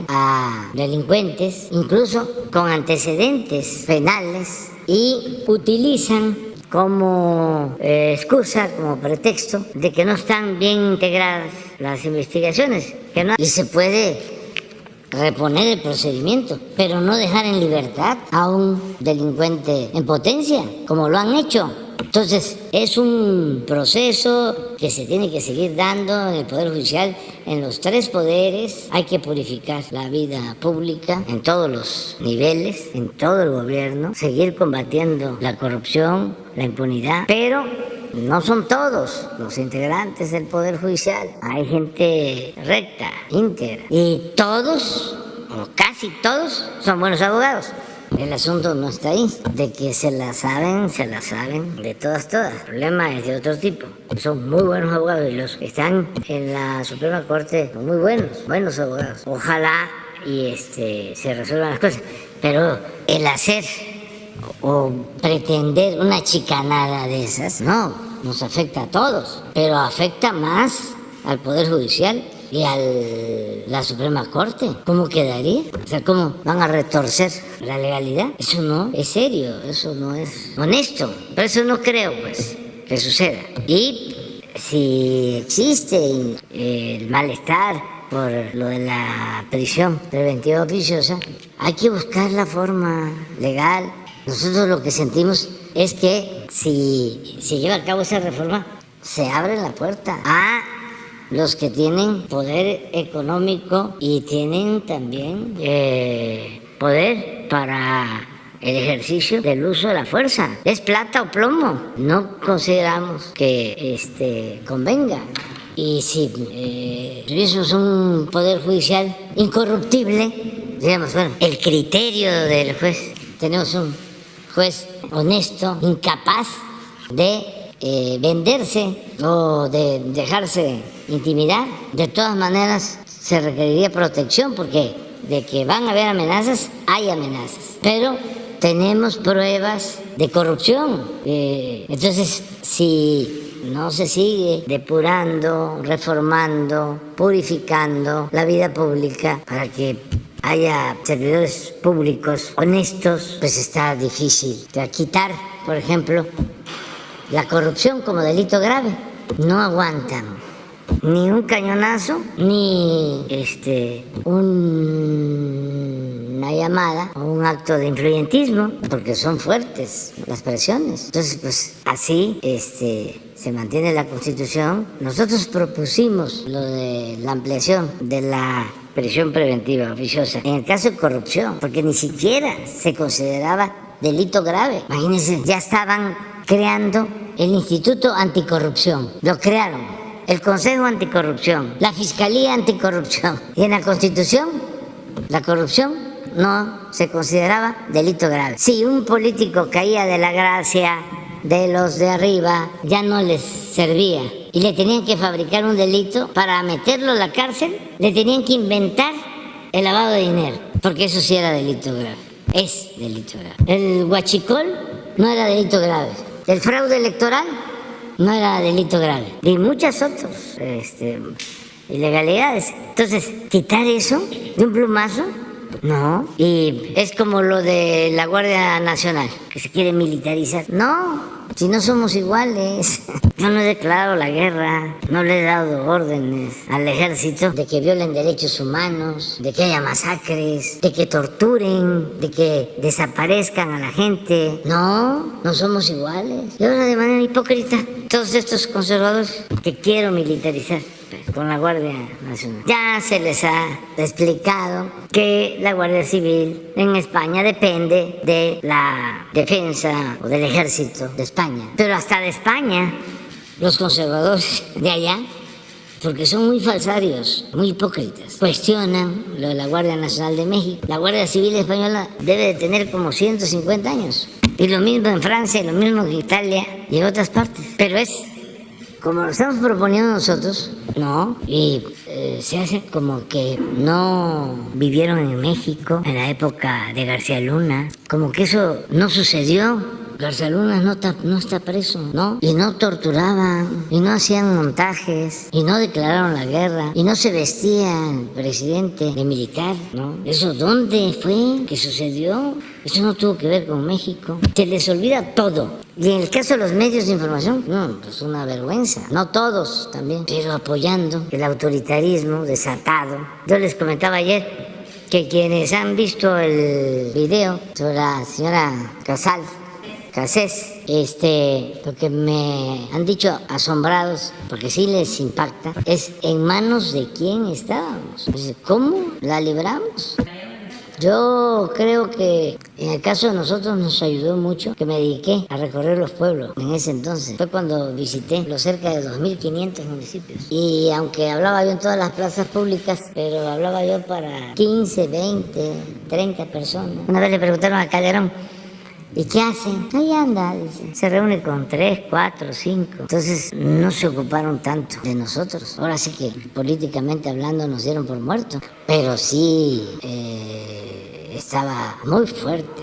a delincuentes, incluso con antecedentes penales, y utilizan como excusa, como pretexto, de que no están bien integradas las investigaciones, y se puede reponer el procedimiento, pero no dejar en libertad a un delincuente en potencia, como lo han hecho. Entonces, es un proceso que se tiene que seguir dando en el Poder Judicial, en los 3 poderes. Hay que purificar la vida pública en todos los niveles, en todo el gobierno, seguir combatiendo la corrupción, la impunidad, pero no son todos los integrantes del Poder Judicial. Hay gente recta, íntegra, y todos, o casi todos, son buenos abogados. El asunto no está ahí, de que se la saben de todas. El problema es de otro tipo. Son muy buenos abogados, y los que están en la Suprema Corte son muy buenos abogados. Ojalá y se resuelvan las cosas. Pero el hacer o pretender una chicanada de esas, no, nos afecta a todos, pero afecta más al Poder Judicial y a la Suprema Corte. ¿Cómo quedaría? O sea, ¿cómo van a retorcer la legalidad? Eso no es serio, eso no es honesto. Por eso no creo, pues, que suceda. Y si existe el malestar por lo de la prisión preventiva oficiosa, hay que buscar la forma legal. Nosotros lo que sentimos es que si se lleva a cabo esa reforma, se abre la puerta a los que tienen poder económico y tienen también poder para el ejercicio del uso de la fuerza. Es plata o plomo. No consideramos que convenga. Y si tuviésemos un poder judicial incorruptible, digamos, bueno, el criterio del juez, tenemos un juez honesto, incapaz de venderse o de dejarse intimidar, de todas maneras se requeriría protección, porque de que van a haber amenazas, hay amenazas, pero tenemos pruebas de corrupción. Entonces, si no se sigue depurando, reformando, purificando la vida pública para que haya servidores públicos honestos, pues está difícil. Quitar, por ejemplo, la corrupción como delito grave. No aguantan ni un cañonazo, ni una llamada o un acto de influyentismo, porque son fuertes las presiones. Entonces, pues así se mantiene la Constitución. Nosotros propusimos lo de la ampliación de la prisión preventiva oficiosa en el caso de corrupción, porque ni siquiera se consideraba delito grave. Imagínense, ya estaban creando el Instituto Anticorrupción, lo crearon, el Consejo Anticorrupción, la Fiscalía Anticorrupción, y en la Constitución la corrupción no se consideraba delito grave. Si un político caía de la gracia de los de arriba, ya no les servía y le tenían que fabricar un delito para meterlo a la cárcel, le tenían que inventar el lavado de dinero, porque eso sí era delito grave, es delito grave. El huachicol no era delito grave, el fraude electoral no era delito grave, y muchas otras ilegalidades. Entonces, quitar eso de un plumazo, no. Y es como lo de la Guardia Nacional, que se quiere militarizar. No, si no somos iguales. Yo no he declarado la guerra, no le he dado órdenes al ejército de que violen derechos humanos, de que haya masacres, de que torturen, de que desaparezcan a la gente. No, no somos iguales. Y ahora de manera hipócrita, todos estos conservadores que quiero militarizar con la Guardia Nacional. Ya se les ha explicado que la Guardia Civil en España depende de la defensa o del ejército de España. Pero hasta de España, los conservadores de allá, porque son muy falsarios, muy hipócritas, cuestionan lo de la Guardia Nacional de México. La Guardia Civil española debe de tener como 150 años. Y lo mismo en Francia, y lo mismo en Italia y en otras partes. Pero es como lo estamos proponiendo nosotros, no, y se hace como que no vivieron en México en la época de García Luna, como que eso no sucedió. García Luna no está preso, ¿no? Y no torturaban, y no hacían montajes, y no declararon la guerra, y no se vestía el presidente de militar, ¿no? ¿Eso dónde fue que sucedió? Eso no tuvo que ver con México. Se les olvida todo. Y en el caso de los medios de información, no, pues una vergüenza. No todos también, pero apoyando el autoritarismo desatado. Yo les comentaba ayer que quienes han visto el video sobre la señora Cassés, lo que me han dicho asombrados, porque sí les impacta, es en manos de quién estábamos. ¿Cómo la libramos? Yo creo que en el caso de nosotros nos ayudó mucho que me dediqué a recorrer los pueblos en ese entonces. Fue cuando visité los cerca de 2.500 municipios. Y aunque hablaba yo en todas las plazas públicas, pero hablaba yo para 15, 20, 30 personas. Una vez le preguntaron a Calderón, ¿y qué hace? Ahí anda, dice. Se reúne con 3, 4, 5. Entonces no se ocuparon tanto de nosotros. Ahora sí que políticamente hablando nos dieron por muertos. Pero sí estaba muy fuerte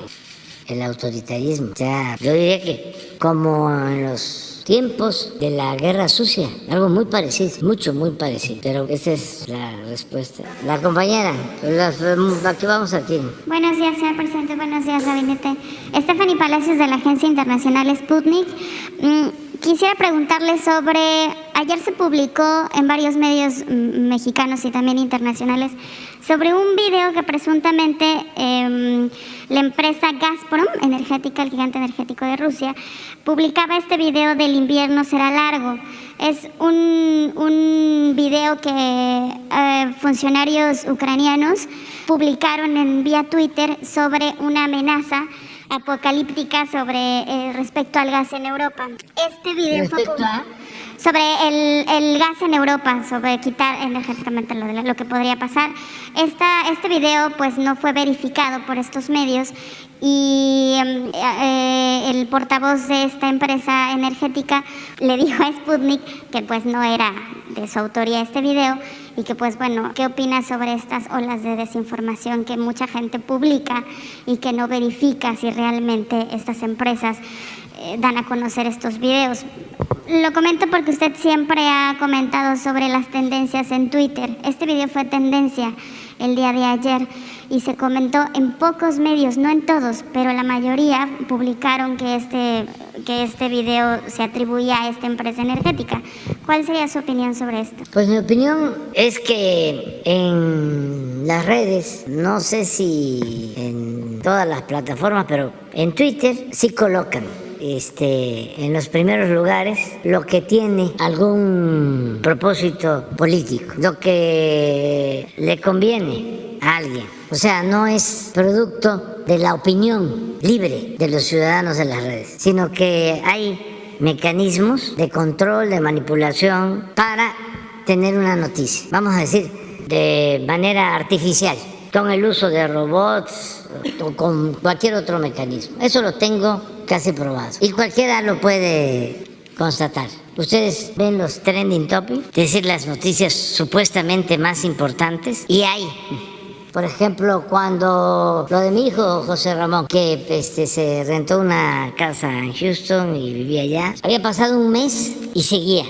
el autoritarismo. O sea, yo diría que como en los tiempos de la Guerra Sucia, algo muy parecido, muy parecido. Pero esa es la respuesta. La compañera, aquí vamos aquí. Buenos días, señor presidente. Buenos días, gabinete. Stephanie Palacios, de la Agencia Internacional Sputnik. Quisiera preguntarle ayer se publicó en varios medios mexicanos y también internacionales sobre un video que presuntamente la empresa Gazprom energética, el gigante energético de Rusia, publicaba este video del invierno será largo. Es un video que funcionarios ucranianos publicaron en vía Twitter sobre una amenaza apocalíptica sobre respecto al gas en Europa. Este video fue sobre el gas en Europa, sobre quitar energéticamente lo que podría pasar. Este video pues no fue verificado por estos medios y el portavoz de esta empresa energética le dijo a Sputnik que pues no era de su autoría este video y que pues bueno, ¿qué opina sobre estas olas de desinformación que mucha gente publica y que no verifica si realmente estas empresas dan a conocer estos videos? Lo comento porque usted siempre ha comentado sobre las tendencias en Twitter. Este video fue tendencia el día de ayer y se comentó en pocos medios, no en todos, pero la mayoría publicaron que este video se atribuía a esta empresa energética. ¿Cuál sería su opinión sobre esto? Pues mi opinión es que en las redes, no sé si en todas las plataformas, pero en Twitter sí colocan en los primeros lugares lo que tiene algún propósito político, lo que le conviene a alguien. O sea, no es producto de la opinión libre de los ciudadanos de las redes, sino que hay mecanismos de control, de manipulación para tener una noticia, vamos a decir, de manera artificial, con el uso de robots o con cualquier otro mecanismo. Eso lo tengo casi probado y cualquiera lo puede constatar. Ustedes ven los trending topics, es decir, las noticias supuestamente más importantes, y hay, por ejemplo, cuando lo de mi hijo José Ramón, que se rentó una casa en Houston y vivía allá, había pasado un mes y seguía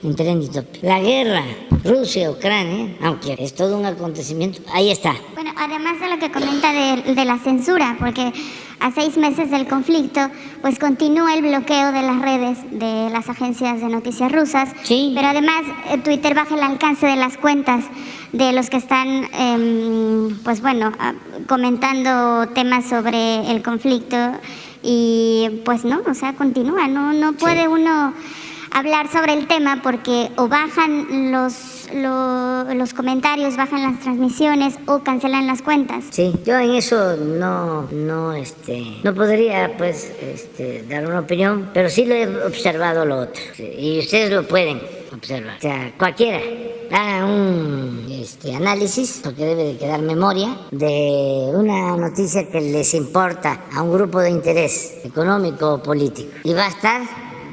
en trending topic. La guerra Rusia-Ucrania, aunque es todo un acontecimiento, ahí está. Bueno, además de lo que comenta de la censura, porque a 6 meses del conflicto, pues continúa el bloqueo de las redes de las agencias de noticias rusas. Sí. Pero además Twitter baja el alcance de las cuentas de los que están, pues bueno, comentando temas sobre el conflicto y pues no, o sea, continúa, no puede uno hablar sobre el tema porque o bajan los comentarios, bajan las transmisiones o cancelan las cuentas. Sí, yo en eso no podría pues dar una opinión, pero sí lo he observado lo otro, sí, y ustedes lo pueden observar. O sea, cualquiera haga un análisis, porque debe de quedar memoria, de una noticia que les importa a un grupo de interés económico o político, y va a estar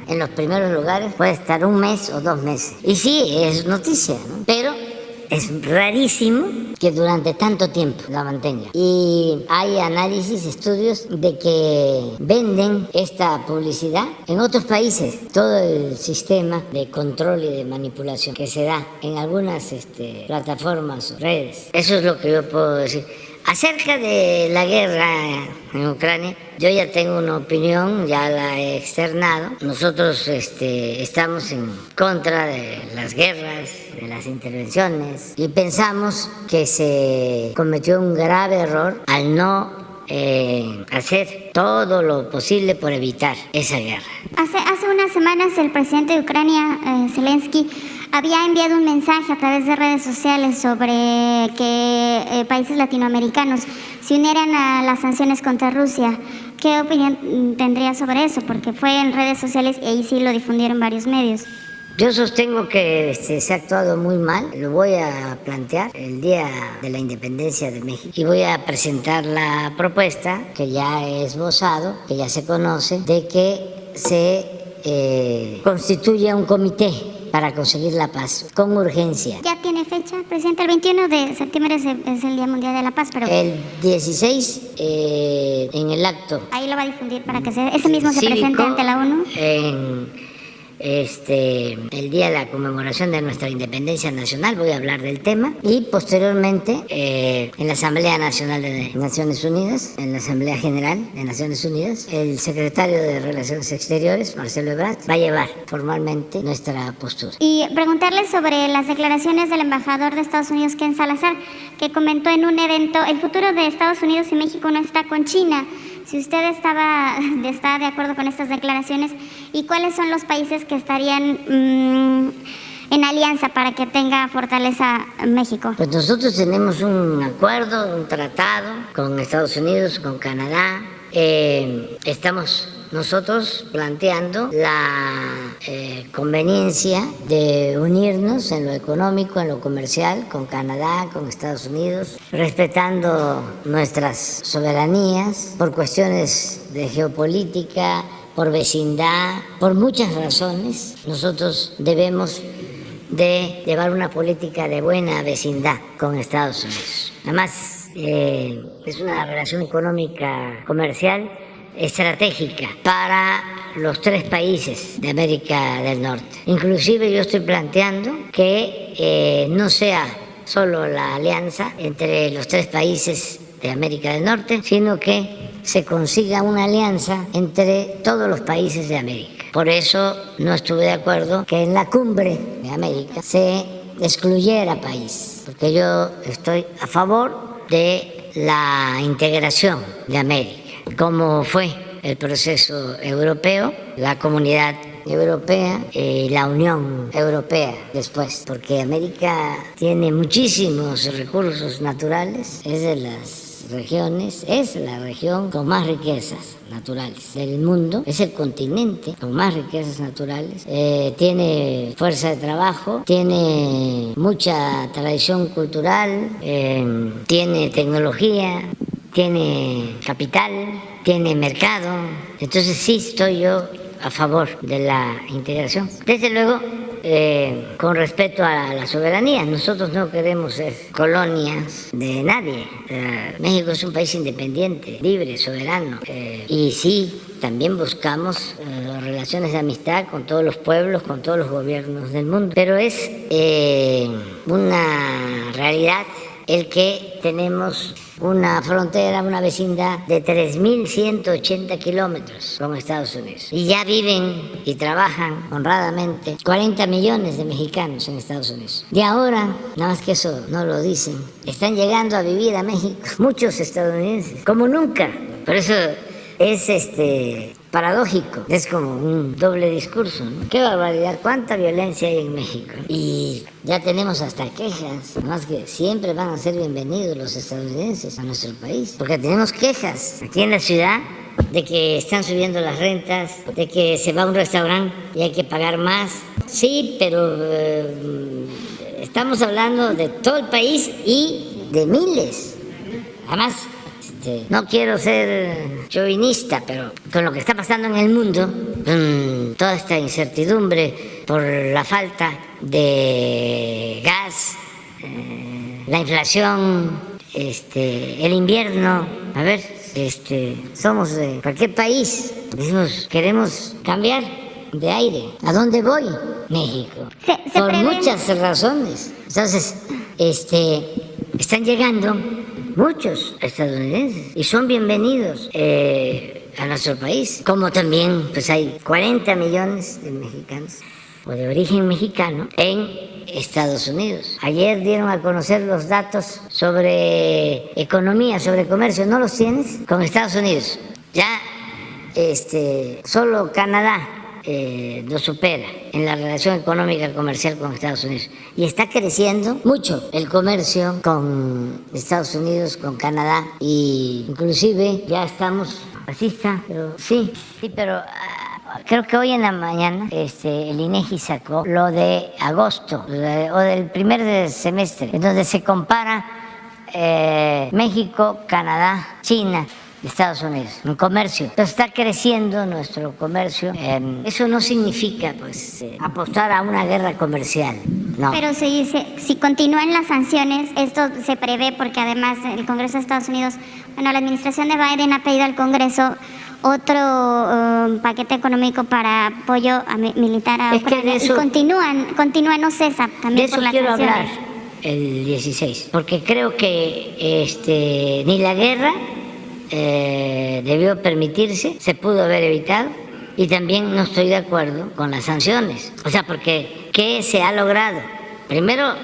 en los primeros lugares, puede estar 1 mes o 2 meses. Y sí, es noticia, ¿no? Pero es rarísimo que durante tanto tiempo la mantenga. Y hay análisis, estudios de que venden esta publicidad en otros países. Todo el sistema de control y de manipulación que se da en algunas plataformas o redes. Eso es lo que yo puedo decir. Acerca de la guerra en Ucrania, yo ya tengo una opinión, ya la he externado. Nosotros estamos en contra de las guerras, de las intervenciones, y pensamos que se cometió un grave error al no hacer todo lo posible por evitar esa guerra. Hace unas semanas el presidente de Ucrania, Zelensky, había enviado un mensaje a través de redes sociales sobre que países latinoamericanos se unieran a las sanciones contra Rusia. ¿Qué opinión tendría sobre eso? Porque fue en redes sociales y ahí sí lo difundieron varios medios. Yo sostengo que se ha actuado muy mal. Lo voy a plantear el día de la independencia de México y voy a presentar la propuesta que ya he esbozado, que ya se conoce, de que se constituya un comité para conseguir la paz, con urgencia. ¿Ya tiene fecha, presidente? El 21 de septiembre es el Día Mundial de la Paz, pero... El 16, en el acto... Ahí lo va a difundir para que ese mismo se presente ante la ONU. el día de la conmemoración de nuestra independencia nacional, voy a hablar del tema, y posteriormente en la Asamblea Nacional de Naciones Unidas, en la Asamblea General de Naciones Unidas, el secretario de Relaciones Exteriores, Marcelo Ebrard, va a llevar formalmente nuestra postura. Y preguntarle sobre las declaraciones del embajador de Estados Unidos, Ken Salazar, que comentó en un evento: el futuro de Estados Unidos y México no está con China. Si usted está de acuerdo con estas declaraciones, ¿y cuáles son los países que estarían en alianza para que tenga fortaleza México? Pues nosotros tenemos un acuerdo, un tratado con Estados Unidos, con Canadá. Estamos nosotros planteando la conveniencia de unirnos en lo económico, en lo comercial, con Canadá, con Estados Unidos, respetando nuestras soberanías por cuestiones de geopolítica, por vecindad, por muchas razones. Nosotros debemos de llevar una política de buena vecindad con Estados Unidos. Además, es una relación económica comercial estratégica para los 3 países de América del Norte. Inclusive yo estoy planteando que no sea solo la alianza entre los 3 países de América del Norte, sino que se consiga una alianza entre todos los países de América. Por eso no estuve de acuerdo que en la cumbre de América se excluyera país, porque yo estoy a favor de la integración de América, como fue el proceso europeo, la Comunidad Europea y la Unión Europea después, porque América tiene muchísimos recursos naturales, es de las regiones, es la región con más riquezas naturales del mundo, es el continente con más riquezas naturales, tiene fuerza de trabajo, tiene mucha tradición cultural, tiene tecnología, tiene capital, tiene mercado. Entonces sí estoy yo a favor de la integración. Desde luego, con respeto a la soberanía, nosotros no queremos ser colonias de nadie. México es un país independiente, libre, soberano, y sí, también buscamos relaciones de amistad con todos los pueblos, con todos los gobiernos del mundo, pero es una realidad el que tenemos una frontera, una vecindad de 3.180 kilómetros con Estados Unidos. Y ya viven y trabajan honradamente 40 millones de mexicanos en Estados Unidos. Y ahora, nada más que eso no lo dicen, están llegando a vivir a México muchos estadounidenses, como nunca. Por eso es paradójico, es como un doble discurso, ¿no? Qué barbaridad, cuánta violencia hay en México. Y ya tenemos hasta quejas, más que siempre van a ser bienvenidos los estadounidenses a nuestro país, porque tenemos quejas aquí en la ciudad de que están subiendo las rentas, de que se va a un restaurante y hay que pagar más. Sí, pero estamos hablando de todo el país y de miles. Además, no quiero ser chauvinista, pero con lo que está pasando en el mundo, con toda esta incertidumbre por la falta de gas, la inflación, el invierno, a ver, somos de cualquier país, decimos, queremos cambiar de aire. ¿A dónde voy? México. Por muchas razones. Entonces, están llegando muchos estadounidenses y son bienvenidos a nuestro país, como también pues hay 40 millones de mexicanos o de origen mexicano en Estados Unidos. Ayer dieron a conocer los datos sobre economía, sobre comercio. ¿No los tienes? Con Estados Unidos. Ya solo Canadá nos supera en la relación económica comercial con Estados Unidos. Y está creciendo mucho el comercio con Estados Unidos, con Canadá, y inclusive ya estamos, así está, pero sí, pero creo que hoy en la mañana el INEGI sacó lo de agosto o del primer semestre, en donde se compara México, Canadá, China, Estados Unidos, en comercio. Entonces está creciendo nuestro comercio. Eso no significa pues apostar a una guerra comercial, no. Pero se dice, si continúan las sanciones, esto se prevé porque además el Congreso de Estados Unidos, la administración de Biden ha pedido al Congreso otro paquete económico para apoyo militar a Ucrania. Y continúa, no cesa también de por las quiero sanciones. hablar el 16, porque creo que ni la guerra debió permitirse, se pudo haber evitado, y también no estoy de acuerdo con las sanciones. O sea, porque ¿qué se ha logrado? Primero,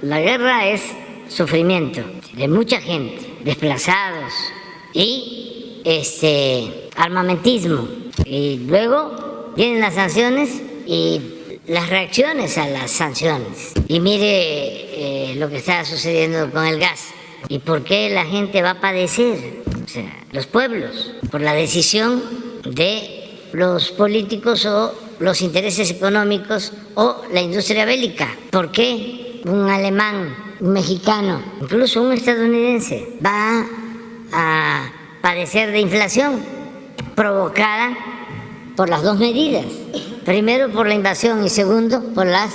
la guerra es sufrimiento de mucha gente, desplazados y armamentismo. Y luego vienen las sanciones y las reacciones a las sanciones. Y mire lo que está sucediendo con el gas. ¿Y por qué la gente va a padecer? O sea, los pueblos, por la decisión de los políticos o los intereses económicos o la industria bélica. ¿Por qué un alemán, un mexicano, incluso un estadounidense va a padecer de inflación provocada por las dos medidas? Primero, por la invasión, y segundo, por las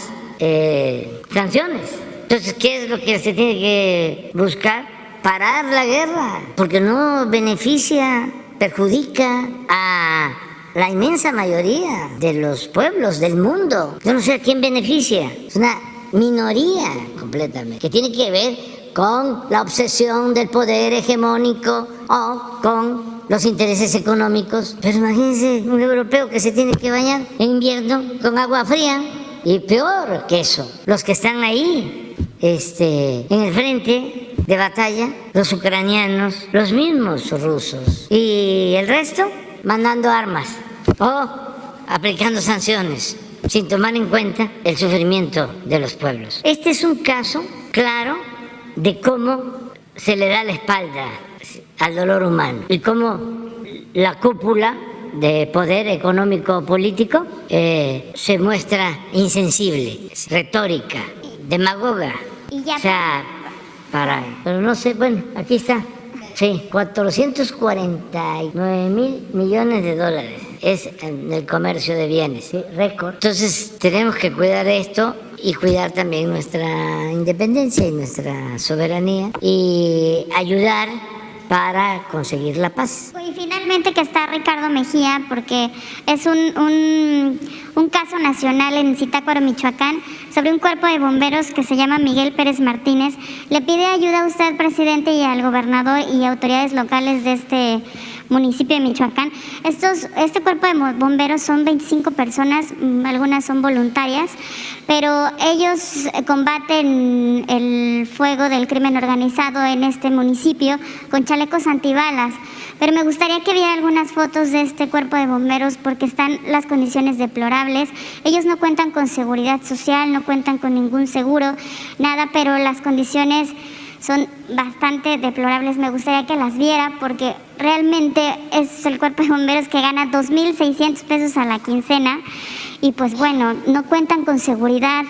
sanciones. Entonces, ¿qué es lo que se tiene que buscar? Parar la guerra, porque no beneficia, perjudica a la inmensa mayoría de los pueblos del mundo. Yo no sé a quién beneficia, es una minoría completamente, que tiene que ver con la obsesión del poder hegemónico o con los intereses económicos. Pero imagínense un europeo que se tiene que bañar en invierno con agua fría, y peor que eso, los que están ahí en el frente de batalla, los ucranianos, los mismos rusos, y el resto mandando armas o aplicando sanciones sin tomar en cuenta el sufrimiento de los pueblos. Este es un caso claro de cómo se le da la espalda al dolor humano y cómo la cúpula de poder económico político se muestra insensible, retórica, demagoga. Y ya, o sea, pero no sé, bueno, aquí está. Sí, 449.000 millones de dólares es en el comercio de bienes, ¿sí? Récord. Entonces tenemos que cuidar esto y cuidar también nuestra independencia y nuestra soberanía y ayudar para conseguir la paz. Y finalmente que está Ricardo Mejía, porque es un caso nacional en Zitácuaro, Michoacán, sobre un cuerpo de bomberos que se llama Miguel Pérez Martínez. Le pide ayuda a usted, presidente, y al gobernador y autoridades locales de este municipio de Michoacán. Este cuerpo de bomberos son 25 personas, algunas son voluntarias, pero ellos combaten el fuego del crimen organizado en este municipio con chalecos antibalas. Pero me gustaría que viera algunas fotos de este cuerpo de bomberos porque están las condiciones deplorables. Ellos no cuentan con seguridad social, no cuentan con ningún seguro, nada, pero las condiciones son bastante deplorables. Me gustaría que las viera porque realmente es el cuerpo de bomberos que gana 2.600 pesos a la quincena y pues bueno, no cuentan con seguridad,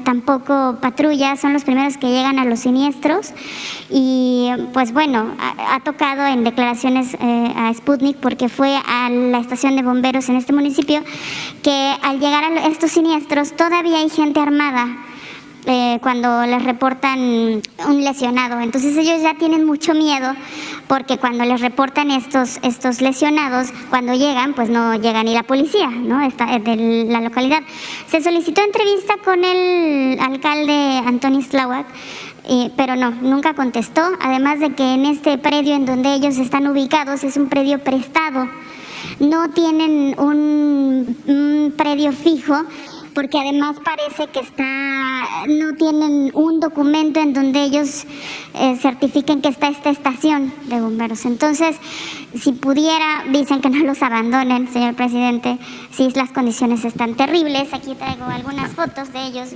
tampoco patrullas, son los primeros que llegan a los siniestros y pues bueno, ha tocado en declaraciones a Sputnik porque fue a la estación de bomberos en este municipio que al llegar a estos siniestros todavía hay gente armada. Cuando les reportan un lesionado. Entonces ellos ya tienen mucho miedo porque cuando les reportan estos lesionados, cuando llegan, pues no llega ni la policía, ¿no? De la localidad. Se solicitó entrevista con el alcalde Antonis Tláhuac, pero no, nunca contestó. Además de que en este predio en donde ellos están ubicados es un predio prestado. No tienen un predio fijo, porque además parece que no tienen un documento en donde ellos certifiquen que está esta estación de bomberos. Entonces, si pudiera, dicen que no los abandonen, señor presidente, si las condiciones están terribles. Aquí traigo algunas fotos de ellos.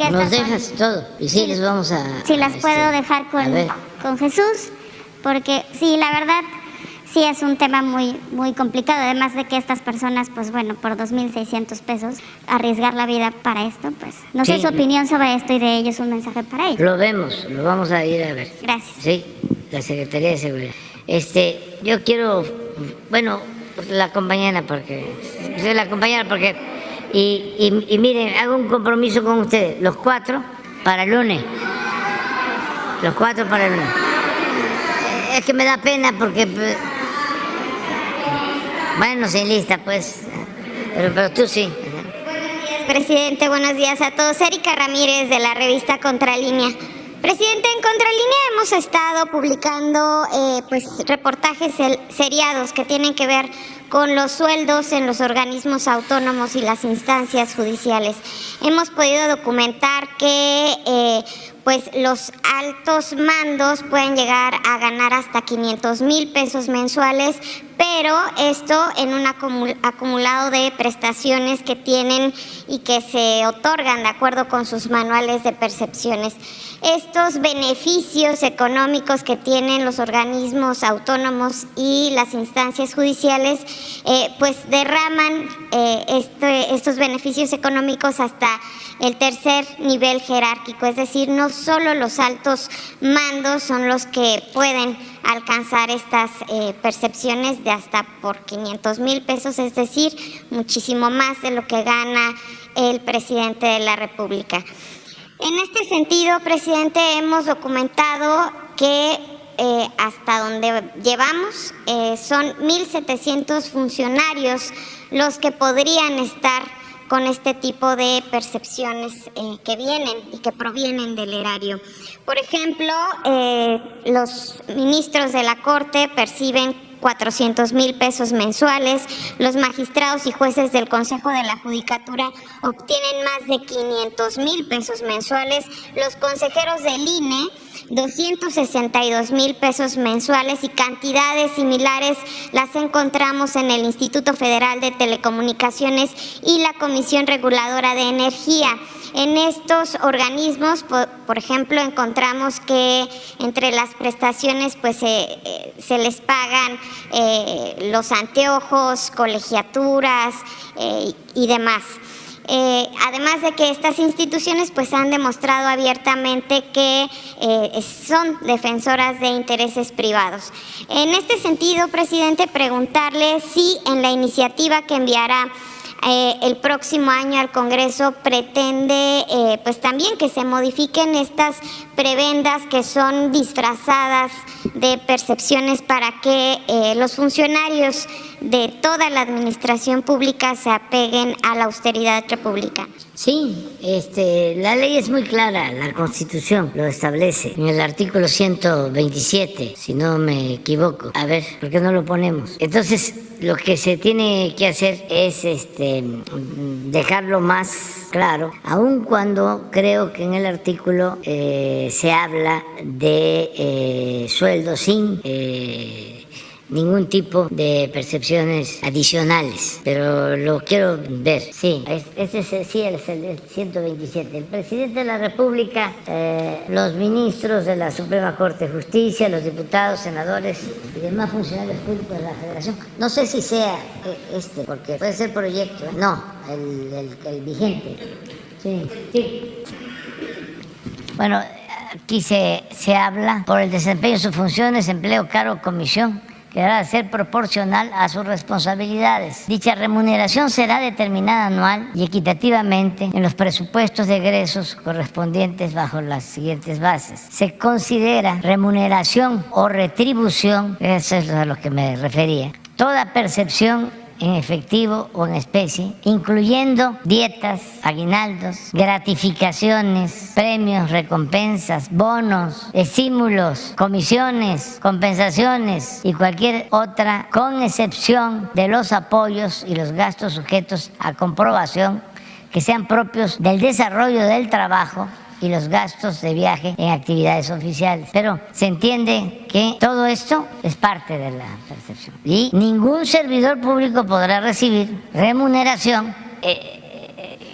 Nos dejas todo, y sí les vamos a... Sí, las puedo dejar con Jesús, porque sí, la verdad... Sí, es un tema muy, muy complicado, además de que estas personas, pues bueno, por 2.600 pesos, arriesgar la vida para esto, pues no sé su opinión sobre esto y de ellos un mensaje para ellos. Lo vemos, lo vamos a ir a ver. Gracias. Sí, la Secretaría de Seguridad. Yo quiero, bueno, la compañera porque, y miren, hago un compromiso con ustedes, los 4 para el lunes. Los 4 para el lunes. Es que me da pena porque... Bueno, sí, lista, pues. Pero tú sí. Presidente, buenos días a todos. Erika Ramírez de la revista Contralínea. Presidente, en Contralínea hemos estado publicando reportajes seriados que tienen que ver con los sueldos en los organismos autónomos y las instancias judiciales. Hemos podido documentar que los altos mandos pueden llegar a ganar hasta 500,000 pesos mensuales, pero esto en un acumulado de prestaciones que tienen y que se otorgan de acuerdo con sus manuales de percepciones. Estos beneficios económicos que tienen los organismos autónomos y las instancias judiciales, derraman estos beneficios económicos hasta el tercer nivel jerárquico, es decir, no solo los altos mandos son los que pueden alcanzar estas percepciones de hasta por 500,000 pesos, es decir, muchísimo más de lo que gana el presidente de la República. En este sentido, presidente, hemos documentado que hasta donde llevamos son 1,700 funcionarios los que podrían estar con este tipo de percepciones que vienen y que provienen del erario. Por ejemplo, los ministros de la Corte perciben 400,000 pesos mensuales, los magistrados y jueces del Consejo de la Judicatura obtienen más de 500,000 pesos mensuales, los consejeros del INE 262,000 pesos mensuales y cantidades similares las encontramos en el Instituto Federal de Telecomunicaciones y la Comisión Reguladora de Energía. En estos organismos, por ejemplo, encontramos que entre las prestaciones se les pagan los anteojos, colegiaturas y demás. Además de que estas instituciones han demostrado abiertamente que son defensoras de intereses privados. En este sentido, presidente, preguntarle si en la iniciativa que enviará el próximo año al Congreso pretende también que se modifiquen estas prebendas que son disfrazadas de percepciones para que los funcionarios de toda la administración pública se apeguen a la austeridad republicana. Sí, la ley es muy clara, la Constitución lo establece en el artículo 127, si no me equivoco. A ver, ¿por qué no lo ponemos? Entonces, lo que se tiene que hacer es dejarlo más claro, aun cuando creo que en el artículo se habla de sueldo sin ningún tipo de percepciones adicionales, pero lo quiero ver. Sí, ese es el 127. El presidente de la República, los ministros de la Suprema Corte de Justicia, los diputados, senadores y demás funcionarios públicos de la Federación. No sé si sea porque puede ser proyecto. No, el vigente. Sí. Bueno, aquí se habla por el desempeño de sus funciones, empleo, cargo, comisión, que deberá ser proporcional a sus responsabilidades. Dicha remuneración será determinada anual y equitativamente en los presupuestos de egresos correspondientes bajo las siguientes bases. Se considera remuneración o retribución, eso es a lo que me refería, toda percepción en efectivo o en especie, incluyendo dietas, aguinaldos, gratificaciones, premios, recompensas, bonos, estímulos, comisiones, compensaciones y cualquier otra, con excepción de los apoyos y los gastos sujetos a comprobación que sean propios del desarrollo del trabajo y los gastos de viaje en actividades oficiales. Pero se entiende que todo esto es parte de la percepción. Y ningún servidor público podrá recibir remuneración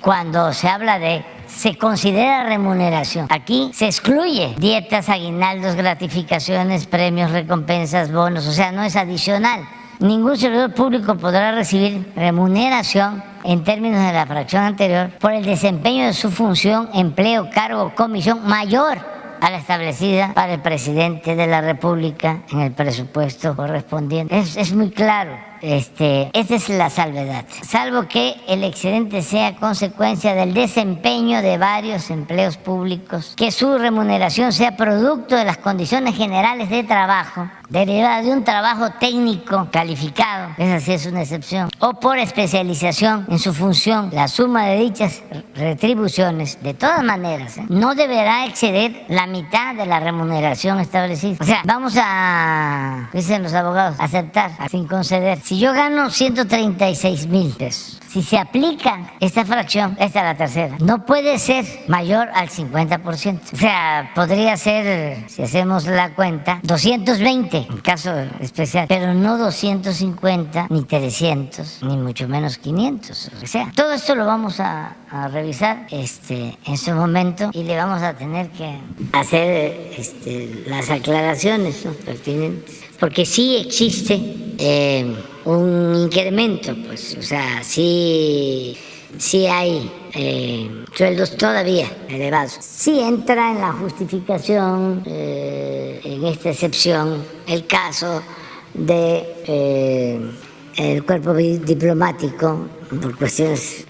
cuando se habla se considera remuneración. Aquí se excluye dietas, aguinaldos, gratificaciones, premios, recompensas, bonos, o sea, no es adicional. Ningún servidor público podrá recibir remuneración en términos de la fracción anterior por el desempeño de su función, empleo, cargo o comisión mayor a la establecida para el presidente de la República en el presupuesto correspondiente. Es muy claro. esta es la salvedad. Salvo que el excedente sea consecuencia del desempeño de varios empleos públicos, que su remuneración sea producto de las condiciones generales de trabajo, derivada de un trabajo técnico calificado, esa sí es una excepción, o por especialización en su función, la suma de dichas retribuciones, de todas maneras, no deberá exceder la mitad de la remuneración establecida. O sea, vamos a, dicen los abogados, aceptar sin conceder. Si yo gano 136,000 pesos, si se aplica esta fracción, esta es la tercera, no puede ser mayor al 50%. O sea, podría ser, si hacemos la cuenta, 220 en caso especial, pero no 250, ni 300, ni mucho menos 500. O sea, todo esto lo vamos a revisar en su momento y le vamos a tener que hacer las aclaraciones, ¿no?, pertinentes. Porque sí existe un incremento, pues, o sea, sí hay sueldos todavía elevados. Sí entra en la justificación, en esta excepción, el caso de el cuerpo diplomático por cuestiones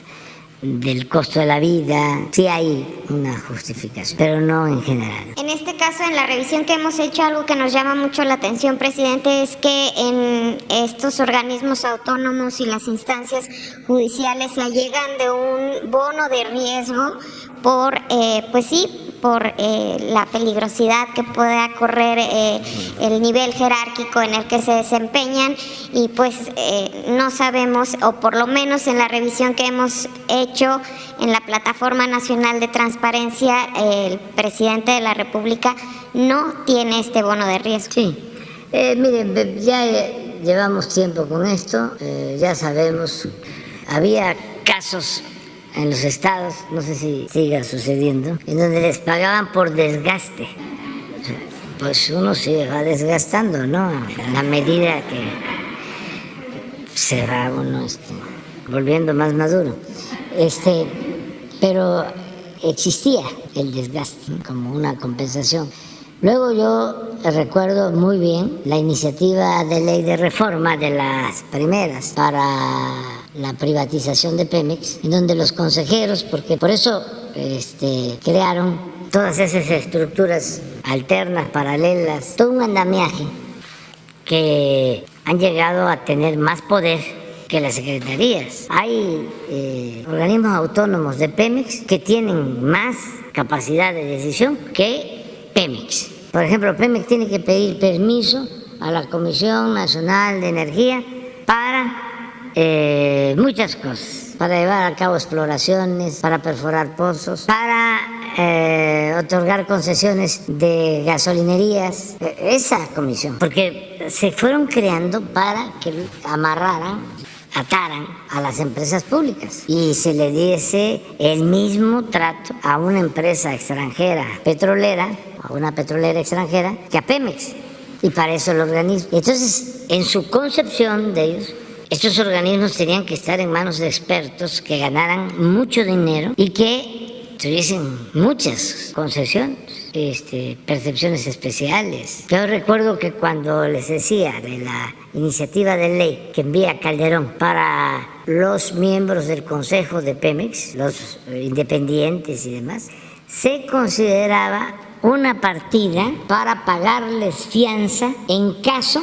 del costo de la vida. Sí hay una justificación, pero no en general. En este caso, en la revisión que hemos hecho, algo que nos llama mucho la atención, presidente, es que en estos organismos autónomos y las instancias judiciales se allegan de un bono de riesgo por, por la peligrosidad que pueda correr el nivel jerárquico en el que se desempeñan, y pues no sabemos, o por lo menos en la revisión que hemos hecho en la Plataforma Nacional de Transparencia, el presidente de la República no tiene este bono de riesgo. Sí, miren, ya llevamos tiempo con esto, ya sabemos, había casos en los estados, no sé si siga sucediendo, en donde les pagaban por desgaste. O sea, pues uno se va desgastando, ¿no?, en la medida que se va uno volviendo más maduro. Pero existía el desgaste, ¿no?, como una compensación. Luego yo recuerdo muy bien la iniciativa de ley de reforma, de las primeras, para la privatización de Pemex, en donde los consejeros, porque por eso crearon todas esas estructuras alternas, paralelas, todo un andamiaje que han llegado a tener más poder que las secretarías. Hay organismos autónomos de Pemex que tienen más capacidad de decisión que Pemex. Por ejemplo, Pemex tiene que pedir permiso a la Comisión Nacional de Energía para muchas cosas, para llevar a cabo exploraciones, para perforar pozos, para otorgar concesiones de gasolinerías, esa comisión, porque se fueron creando para que ataran a las empresas públicas y se le diese el mismo trato a una empresa extranjera petrolera, a una petrolera extranjera, que a Pemex. Y para eso el organismo. Entonces, en su concepción de ellos, estos organismos tenían que estar en manos de expertos que ganaran mucho dinero y que tuviesen muchas concesiones, percepciones especiales. Yo recuerdo que cuando les decía de la iniciativa de ley que envía Calderón para los miembros del Consejo de Pemex, los independientes y demás, se consideraba una partida para pagarles fianza en caso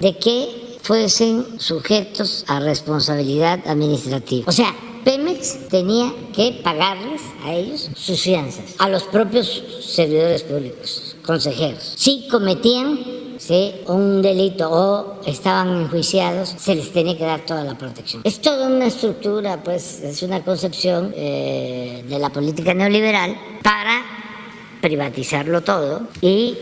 de que fuesen sujetos a responsabilidad administrativa. O sea, Pemex tenía que pagarles a ellos sus fianzas, a los propios servidores públicos, consejeros. Si cometían un delito o estaban enjuiciados, se les tenía que dar toda la protección. Es toda una estructura, pues es una concepción de la política neoliberal para privatizarlo todo y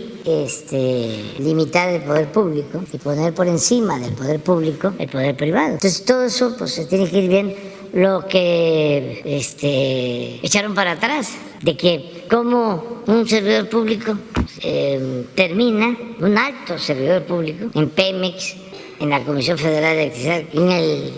limitar el poder público y poner por encima del poder público el poder privado. Entonces todo eso pues se tiene que ir bien. Lo que echaron para atrás, de que como un servidor público termina, un alto servidor público, en Pemex, en la Comisión Federal de Electricidad, en el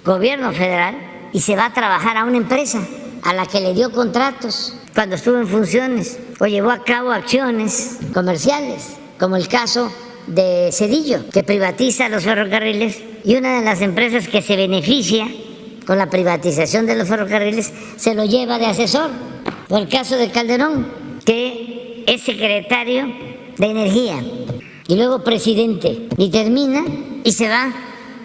gobierno federal, y se va a trabajar a una empresa a la que le dio contratos cuando estuvo en funciones o llevó a cabo acciones comerciales, como el caso de Zedillo, que privatiza los ferrocarriles, y una de las empresas que se beneficia con la privatización de los ferrocarriles se lo lleva de asesor. Por el caso de Calderón, que es secretario de Energía y luego presidente, y termina y se va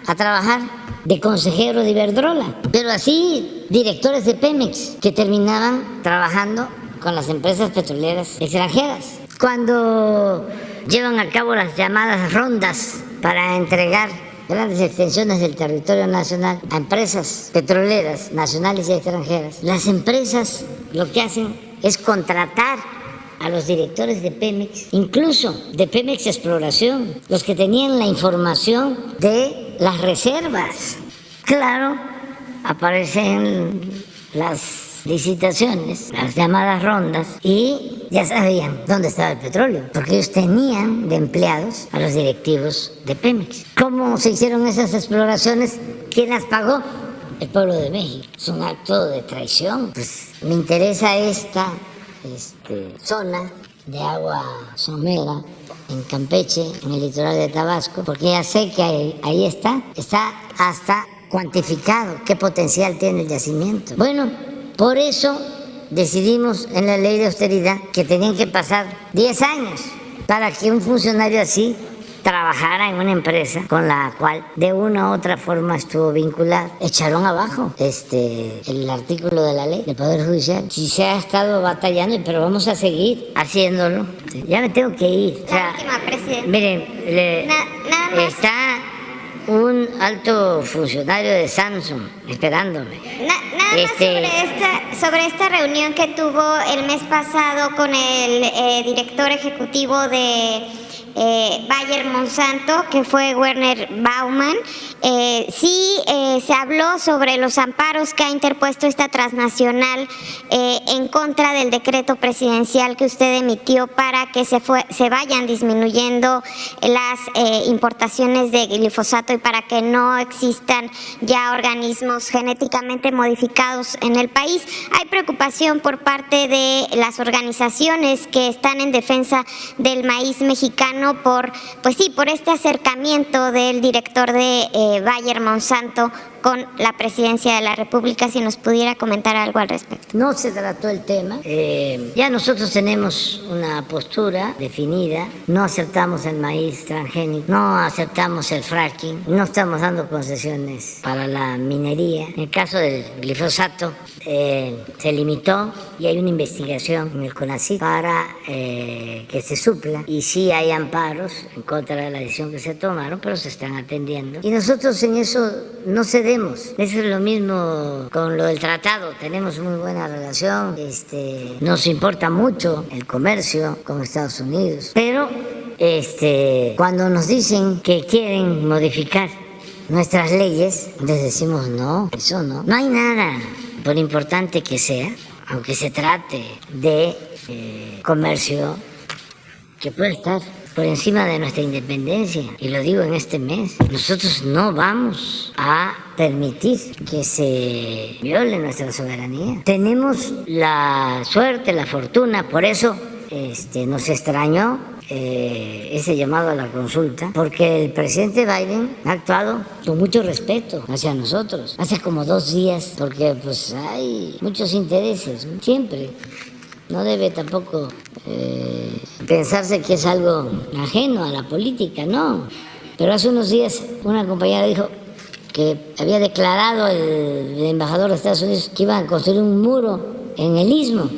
a trabajar de consejero de Iberdrola. Pero así directores de Pemex que terminaban trabajando con las empresas petroleras extranjeras. Cuando llevan a cabo las llamadas rondas para entregar grandes extensiones del territorio nacional a empresas petroleras nacionales y extranjeras, las empresas lo que hacen es contratar a los directores de Pemex, incluso de Pemex Exploración, los que tenían la información de las reservas. Claro, aparecen las licitaciones, las llamadas rondas, y ya sabían dónde estaba el petróleo, porque ellos tenían de empleados a los directivos de Pemex. ¿Cómo se hicieron esas exploraciones? ¿Quién las pagó? El pueblo de México. Es un acto de traición. Pues me interesa esta zona de agua somera en Campeche, en el litoral de Tabasco, porque ya sé que ahí está hasta cuantificado qué potencial tiene el yacimiento. Bueno, por eso decidimos en la ley de austeridad que tenían que pasar 10 años para que un funcionario así trabajara en una empresa con la cual de una u otra forma estuvo vinculado. Echaron abajo el artículo de la ley del Poder Judicial. Sí se ha estado batallando, pero vamos a seguir haciéndolo. Ya me tengo que ir. La última, presidente. Miren, Nada más. está un alto funcionario de Samsung esperándome. Nada más sobre esta reunión que tuvo el mes pasado con el director ejecutivo de Bayer Monsanto, que fue Werner Baumann. Se habló sobre los amparos que ha interpuesto esta transnacional en contra del decreto presidencial que usted emitió para que se vayan disminuyendo las importaciones de glifosato y para que no existan ya organismos genéticamente modificados en el país. Hay preocupación por parte de las organizaciones que están en defensa del maíz mexicano por este acercamiento del director de Bayer Monsanto con la presidencia de la República. Si nos pudiera comentar algo al respecto. No se trató el tema. Ya nosotros tenemos una postura definida. No aceptamos el maíz transgénico, no aceptamos el fracking, no estamos dando concesiones para la minería. En el caso del glifosato se limitó y hay una investigación en el CONACYT para que se supla, y sí hay amparos en contra de la decisión que se tomaron, pero se están atendiendo. Y nosotros en eso no cedemos. Eso es lo mismo con lo del tratado. Tenemos muy buena relación. Nos importa mucho el comercio con Estados Unidos. Pero cuando nos dicen que quieren modificar nuestras leyes, les decimos no, eso no. No hay nada, por importante que sea, aunque se trate de comercio, que puede estar por encima de nuestra independencia, y lo digo en este mes. Nosotros no vamos a permitir que se viole nuestra soberanía. Tenemos la suerte, la fortuna, por eso nos extrañó ese llamado a la consulta, porque el presidente Biden ha actuado con mucho respeto hacia nosotros. Hace como 2 días, porque pues hay muchos intereses, ¿no? Siempre. No debe tampoco pensarse que es algo ajeno a la política, no. Pero hace unos días una compañera dijo que había declarado el embajador de Estados Unidos que iban a construir un muro en el Istmo.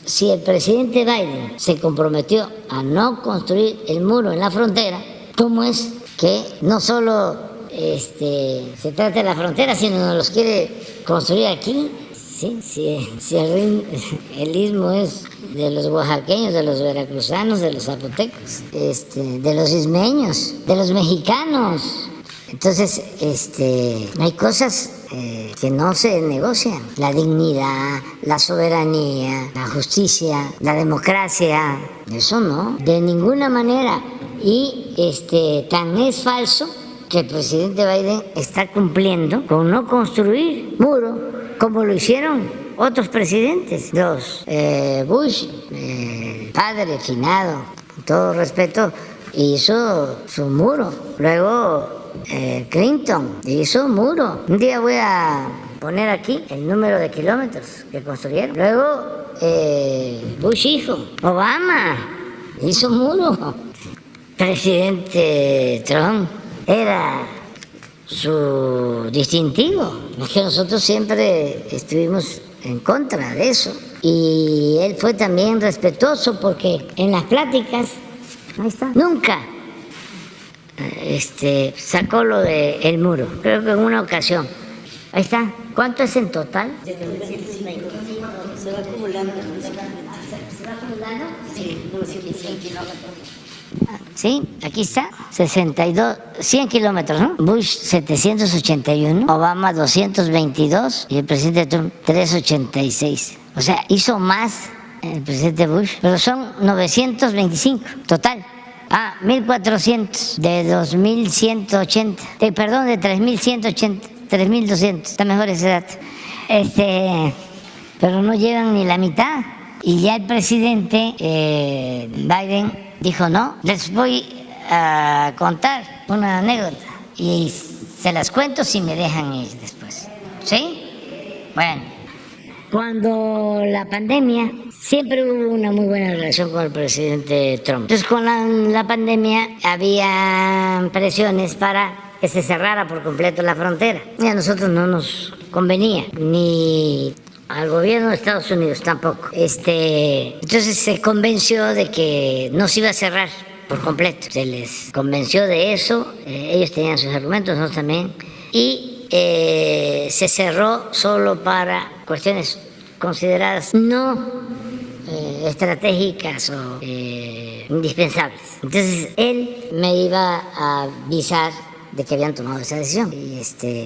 Si el presidente Biden se comprometió a no construir el muro en la frontera, ¿cómo es que no solo se trata de la frontera, sino nos los quiere construir aquí? Sí, el Istmo es de los oaxaqueños, de los veracruzanos, de los zapotecos, de los ismeños, de los mexicanos. Entonces, hay cosas que no se negocian. La dignidad, la soberanía, la justicia, la democracia, eso no, de ninguna manera. Y tan es falso que el presidente Biden está cumpliendo con no construir muro, como lo hicieron otros presidentes, los Bush, padre, finado, todo respeto, hizo su muro. Luego Clinton hizo un muro. Un día voy a poner aquí el número de kilómetros que construyeron. Luego Bush hijo, Obama hizo un muro. Presidente Trump era su distintivo. Es que nosotros siempre estuvimos en contra de eso. Y él fue también respetuoso porque en las pláticas, ahí está, nunca sacó lo del muro. Creo que en una ocasión. Ahí está. ¿Cuánto es en total? Se va acumulando. Sí, aquí está, 100 kilómetros, ¿no? Bush 781, Obama 222 y el presidente Trump 386. O sea, hizo más el presidente Bush, pero son 925 total. 1.400 de 2.180, perdón, de 3.180, 3.200, está mejor ese dato. Pero no llevan ni la mitad. Y ya el presidente Biden dijo, no, les voy a contar una anécdota y se las cuento si me dejan ir después. ¿Sí? Bueno, cuando la pandemia, siempre hubo una muy buena relación con el presidente Trump. Entonces con la pandemia había presiones para que se cerrara por completo la frontera. Y a nosotros no nos convenía, ni al gobierno de Estados Unidos tampoco. Entonces se convenció de que no se iba a cerrar por completo. Se les convenció de eso, ellos tenían sus argumentos, nosotros también, y se cerró solo para cuestiones consideradas no estratégicas o indispensables. Entonces él me iba a avisar de que habían tomado esa decisión y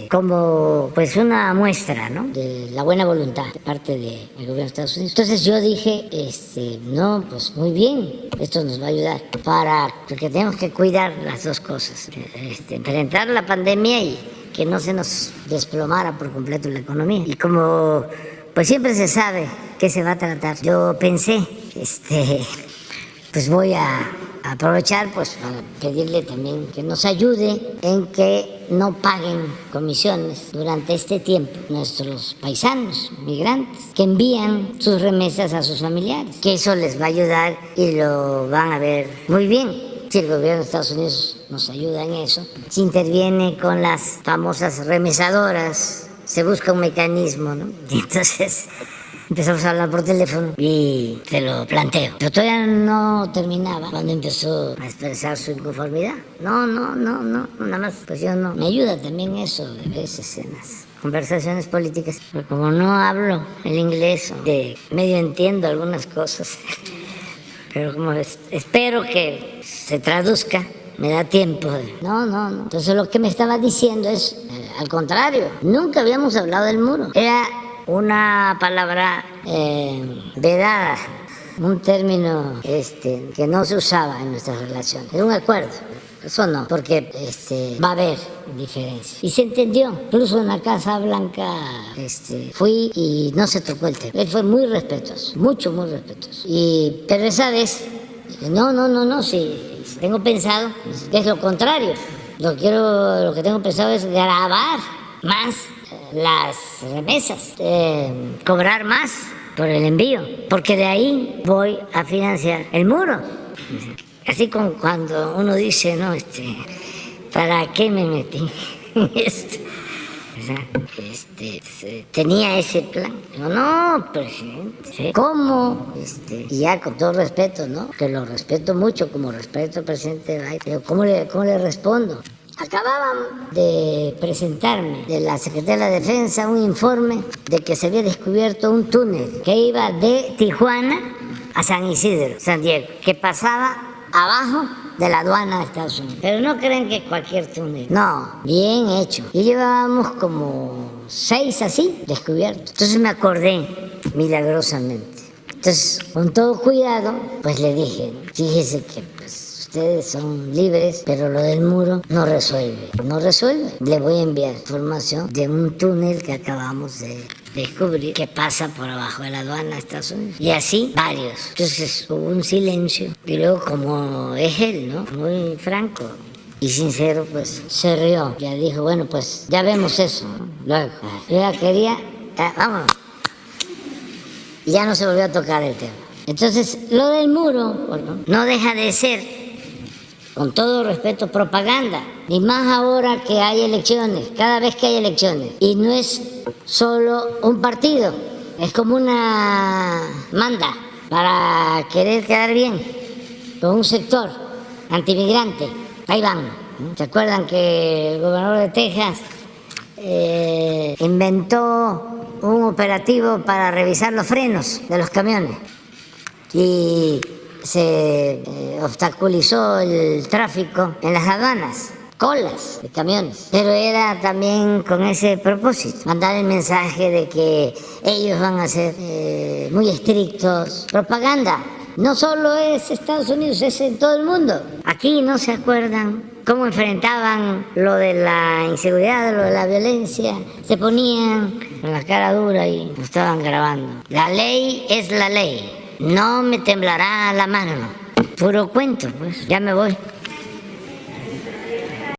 como pues una muestra, ¿no?, de la buena voluntad de parte del gobierno de Estados Unidos. Entonces yo dije, no, pues muy bien, esto nos va a ayudar porque tenemos que cuidar las dos cosas, enfrentar la pandemia y que no se nos desplomara por completo la economía. Y como pues siempre se sabe qué se va a tratar, yo pensé, pues voy a aprovechar pues para pedirle también que nos ayude en que no paguen comisiones durante este tiempo nuestros paisanos migrantes que envían sus remesas a sus familiares, que eso les va a ayudar y lo van a ver muy bien. Si el gobierno de Estados Unidos nos ayuda en eso, si interviene con las famosas remesadoras, se busca un mecanismo, ¿no? Y entonces empezamos a hablar por teléfono y te lo planteo. Pero todavía no terminaba cuando empezó a expresar su inconformidad. No, nada más, pues yo no. Me ayuda también eso de veces en las conversaciones políticas, pero como no hablo el inglés, medio entiendo algunas cosas, pero como espero que se traduzca, me da tiempo. No. Entonces lo que me estaba diciendo es, al contrario, nunca habíamos hablado del muro. Era una palabra vedada, un término que no se usaba en nuestras relaciones. Era un acuerdo. Eso no, porque va a haber diferencias. Y se entendió. Incluso en la Casa Blanca fui y no se tocó el tema. Él fue muy respetuoso, muy respetuoso. Pero esa vez, no, si tengo pensado, es lo contrario. Lo que tengo pensado es grabar más las remesas, cobrar más por el envío, porque de ahí voy a financiar el muro. Así como cuando uno dice, no, ¿para qué me metí en esto? O sea, tenía ese plan. Digo, no, presidente, ¿cómo? Y ya con todo respeto, ¿no? Que lo respeto mucho, como respeto al presidente Biden. Digo, ¿cómo le respondo? Acababan de presentarme de la Secretaría de la Defensa un informe de que se había descubierto un túnel que iba de Tijuana a San Isidro, San Diego, que pasaba abajo de la aduana de Estados Unidos. Pero no creen que cualquier túnel. No, bien hecho. Y llevábamos como 6 así descubiertos. Entonces me acordé milagrosamente. Entonces, con todo cuidado, pues le dije, fíjese que pues ustedes son libres, pero lo del muro no resuelve. Le voy a enviar información de un túnel que acabamos de descubrir que pasa por abajo de la aduana de Estados Unidos. Y así varios. Entonces hubo un silencio. Y luego, como es él, ¿no? Muy franco y sincero, pues se rió. Ya dijo, bueno, pues ya vemos eso, ¿no? Luego, yo ya quería, vámonos. Y ya no se volvió a tocar el tema. Entonces, lo del muro, bueno, no deja de ser, con todo respeto, propaganda. Y más ahora que hay elecciones, cada vez que hay elecciones. Y no es solo un partido, es como una manda para querer quedar bien con un sector antimigrante. Ahí van. ¿Se acuerdan que el gobernador de Texas inventó un operativo para revisar los frenos de los camiones? Y se obstaculizó el tráfico en las aduanas, colas de camiones. Pero era también con ese propósito, mandar el mensaje de que ellos van a ser muy estrictos. Propaganda. No solo es Estados Unidos, es en todo el mundo. Aquí no se acuerdan cómo enfrentaban lo de la inseguridad, lo de la violencia. Se ponían con la cara dura y nos estaban grabando. La ley es la ley. No me temblará la mano. Puro cuento, pues. Ya me voy.